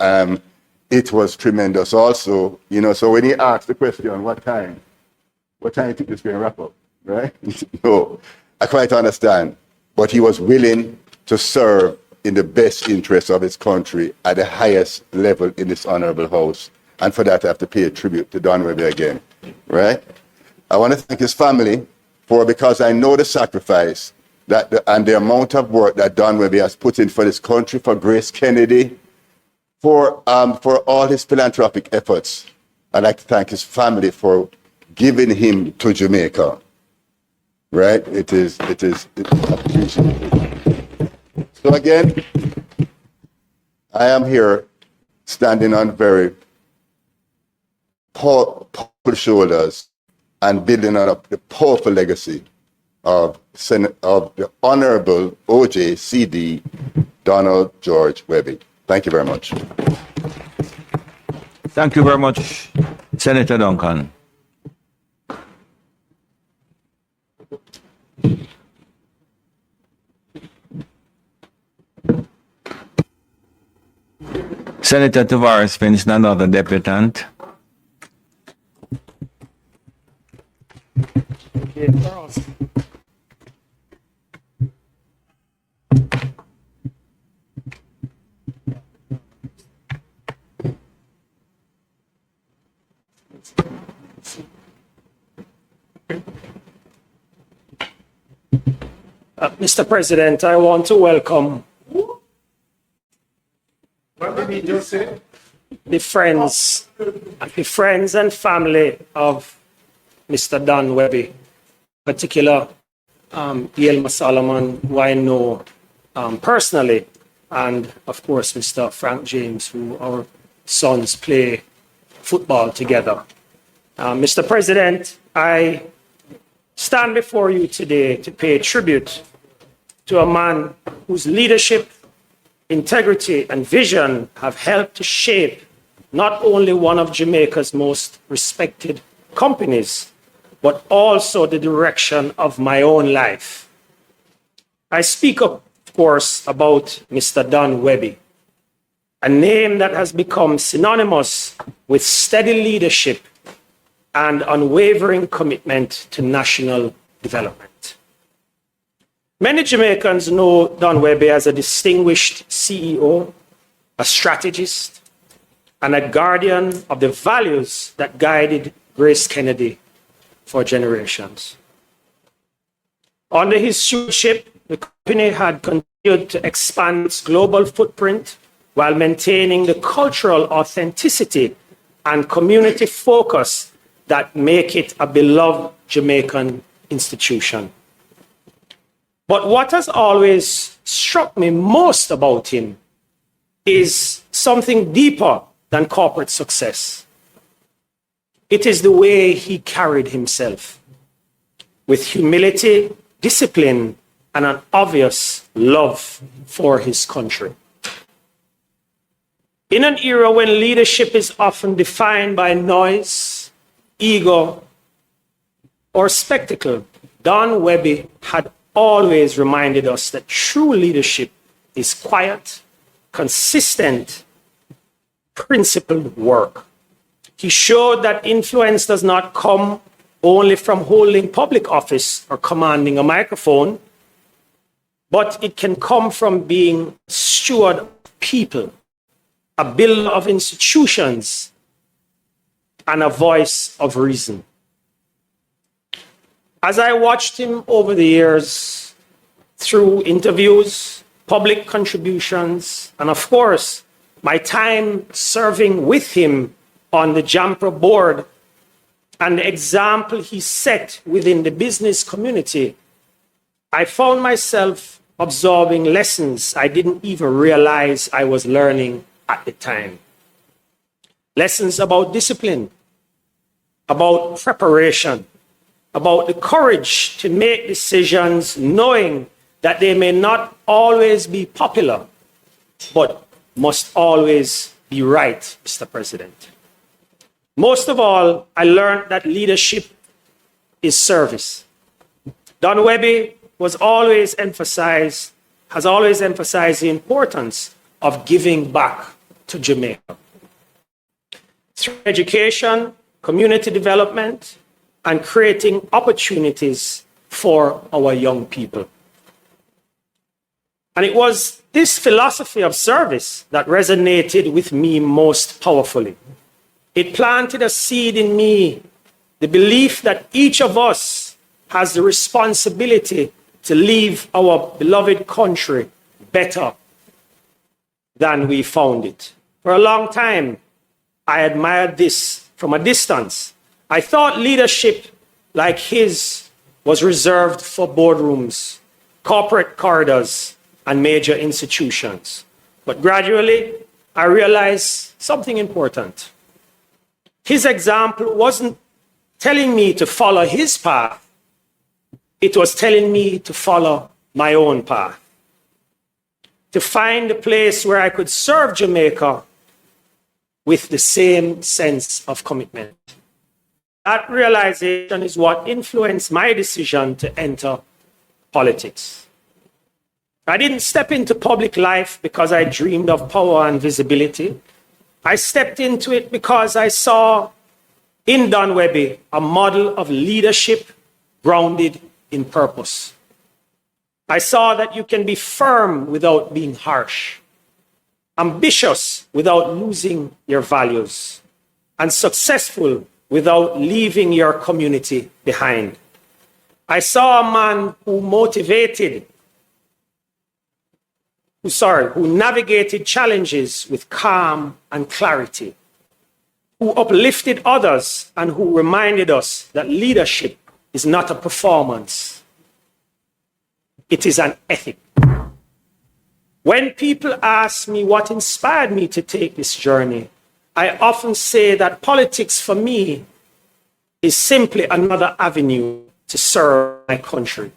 it was tremendous also, you know. So when he asked the question, what time you think this going to wrap up, right? No, I quite understand. But he was willing to serve in the best interest of his country at the highest level in this honorable house. And for that, I have to pay a tribute to Don Webby again, right? I want to thank his family because I know the sacrifice and the amount of work that Don Webby has put in for this country, for Grace Kennedy, for all his philanthropic efforts. I'd like to thank his family for giving him to Jamaica, right? It is appreciated. So again, I am here standing on very powerful shoulders and building up the powerful legacy of the Honorable OJ/CD Donald George Webby. Thank you very much. Thank you very much, Senator Duncan. Senator Tavares Finch, another deputant. Mr. President, I want to welcome the friends and family of Mr. Don Webby, in particular Yelma Solomon, who I know personally, and of course Mr. Frank James, who our sons play football together. Mr. President, I stand before you today to pay tribute to a man whose leadership, integrity, and vision have helped to shape not only one of Jamaica's most respected companies, but also the direction of my own life. I speak, of course, about Mr. Don Webby, a name that has become synonymous with steady leadership and unwavering commitment to national development. Many Jamaicans know Don Webby as a distinguished CEO, a strategist, and a guardian of the values that guided Grace Kennedy for generations. Under his stewardship, the company had continued to expand its global footprint while maintaining the cultural authenticity and community focus that make it a beloved Jamaican institution. But what has always struck me most about him is something deeper than corporate success. It is the way he carried himself, with humility, discipline, and an obvious love for his country. In an era when leadership is often defined by noise, ego, or spectacle, Don Webby had always reminded us that true leadership is quiet, consistent, principled work. He showed that influence does not come only from holding public office or commanding a microphone, but it can come from being a steward of people, a builder of institutions, and a voice of reason. As I watched him over the years, through interviews, public contributions, and of course, my time serving with him on the JAMPRA board and the example he set within the business community, I found myself absorbing lessons I didn't even realize I was learning at the time. Lessons about discipline, about preparation, about the courage to make decisions knowing that they may not always be popular, but must always be right, Mr. President. Most of all, I learned that leadership is service. Don Webby was always emphasized has always emphasized the importance of giving back to Jamaica through education, community development, and creating opportunities for our young people. And it was this philosophy of service that resonated with me most powerfully. It planted a seed in me, the belief that each of us has the responsibility to leave our beloved country better than we found it. For a long time, I admired this from a distance. I thought leadership like his was reserved for boardrooms, corporate corridors, and major institutions. But gradually, I realized something important. His example wasn't telling me to follow his path. It was telling me to follow my own path, to find a place where I could serve Jamaica with the same sense of commitment. That realization is what influenced my decision to enter politics. I didn't step into public life because I dreamed of power and visibility. I stepped into it because I saw in Don Webby a model of leadership grounded in purpose. I saw that you can be firm without being harsh, ambitious without losing your values, and successful without leaving your community behind. I saw a man who navigated challenges with calm and clarity, who uplifted others and who reminded us that leadership is not a performance. It is an ethic. When people ask me what inspired me to take this journey, I often say that politics for me is simply another avenue to serve my country.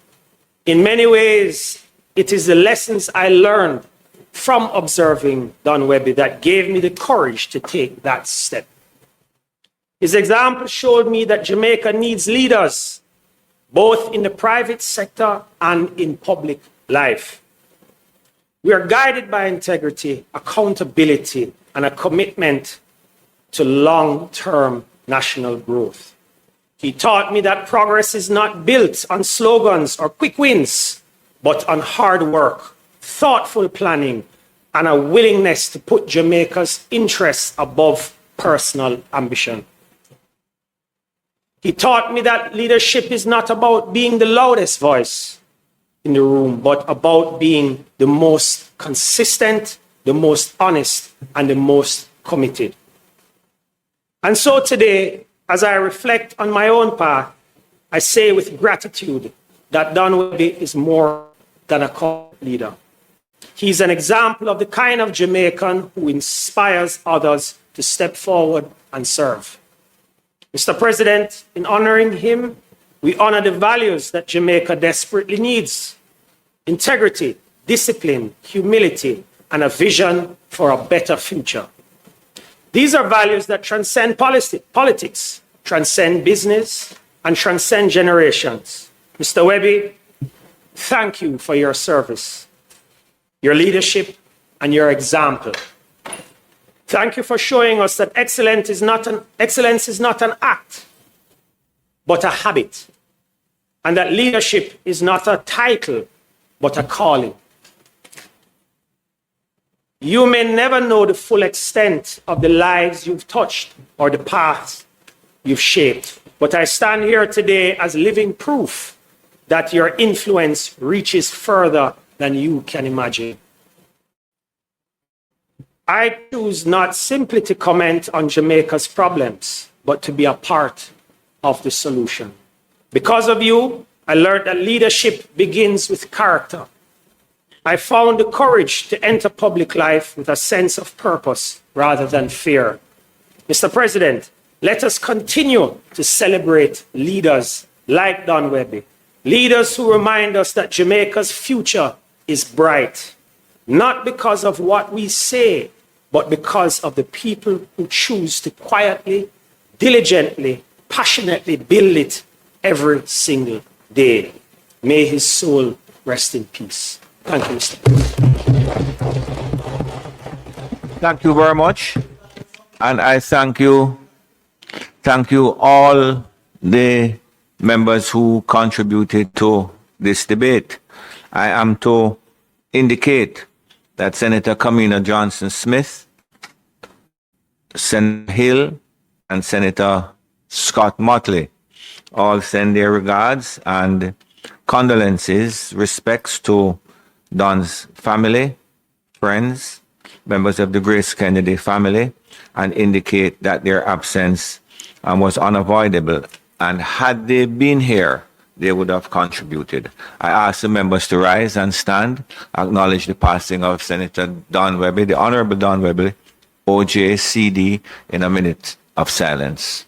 In many ways, it is the lessons I learned from observing Don Webby that gave me the courage to take that step. His example showed me that Jamaica needs leaders, both in the private sector and in public life. We are guided by integrity, accountability, and a commitment to long-term national growth. He taught me that progress is not built on slogans or quick wins, but on hard work, thoughtful planning, and a willingness to put Jamaica's interests above personal ambition. He taught me that leadership is not about being the loudest voice in the room, but about being the most consistent, the most honest, and the most committed. And so today, as I reflect on my own path, I say with gratitude that Don Webby is more than a corporate leader. He's an example of the kind of Jamaican who inspires others to step forward and serve. Mr. President, in honoring him, we honor the values that Jamaica desperately needs: integrity, discipline, humility, and a vision for a better future. These are values that transcend politics, transcend business, and transcend generations. Mr. Webby, thank you for your service, your leadership, and your example. Thank you for showing us that excellence is not an act, but a habit, and that leadership is not a title, but a calling. You may never know the full extent of the lives you've touched or the paths you've shaped, but I stand here today as living proof that your influence reaches further than you can imagine. I choose not simply to comment on Jamaica's problems, but to be a part of the solution. Because of you, I learned that leadership begins with character. I found the courage to enter public life with a sense of purpose rather than fear. Mr. President, let us continue to celebrate leaders like Don Webby, leaders who remind us that Jamaica's future is bright, not because of what we say, but because of the people who choose to quietly, diligently, passionately build it every single day. May his soul rest in peace. Thank you, Mr. President. Thank you very much. And I thank you all the members who contributed to this debate. I am to indicate that Senator Kamina Johnson-Smith, Senator Hill, and Senator Scott Motley all send their regards and condolences, respects to Don's family, friends, members of the Grace Kennedy family, and indicate that their absence was unavoidable. And had they been here, they would have contributed. I ask the members to rise and stand, acknowledge the passing of Senator Don Webby, the Honorable Don Webby, OJ, CD, in a minute of silence.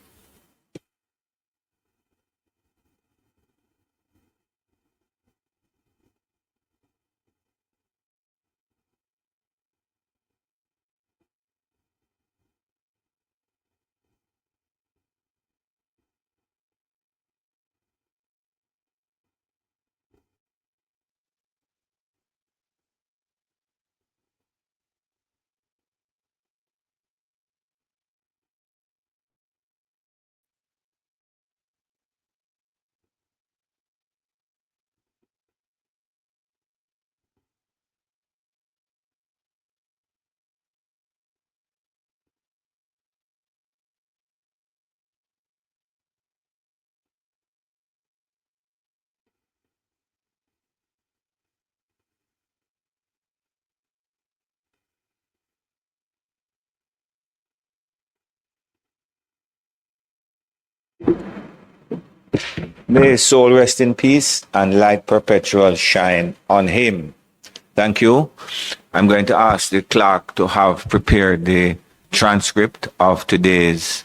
May his soul rest in peace and light perpetual shine on him. Thank you. I'm going to ask the clerk to have prepared the transcript of today's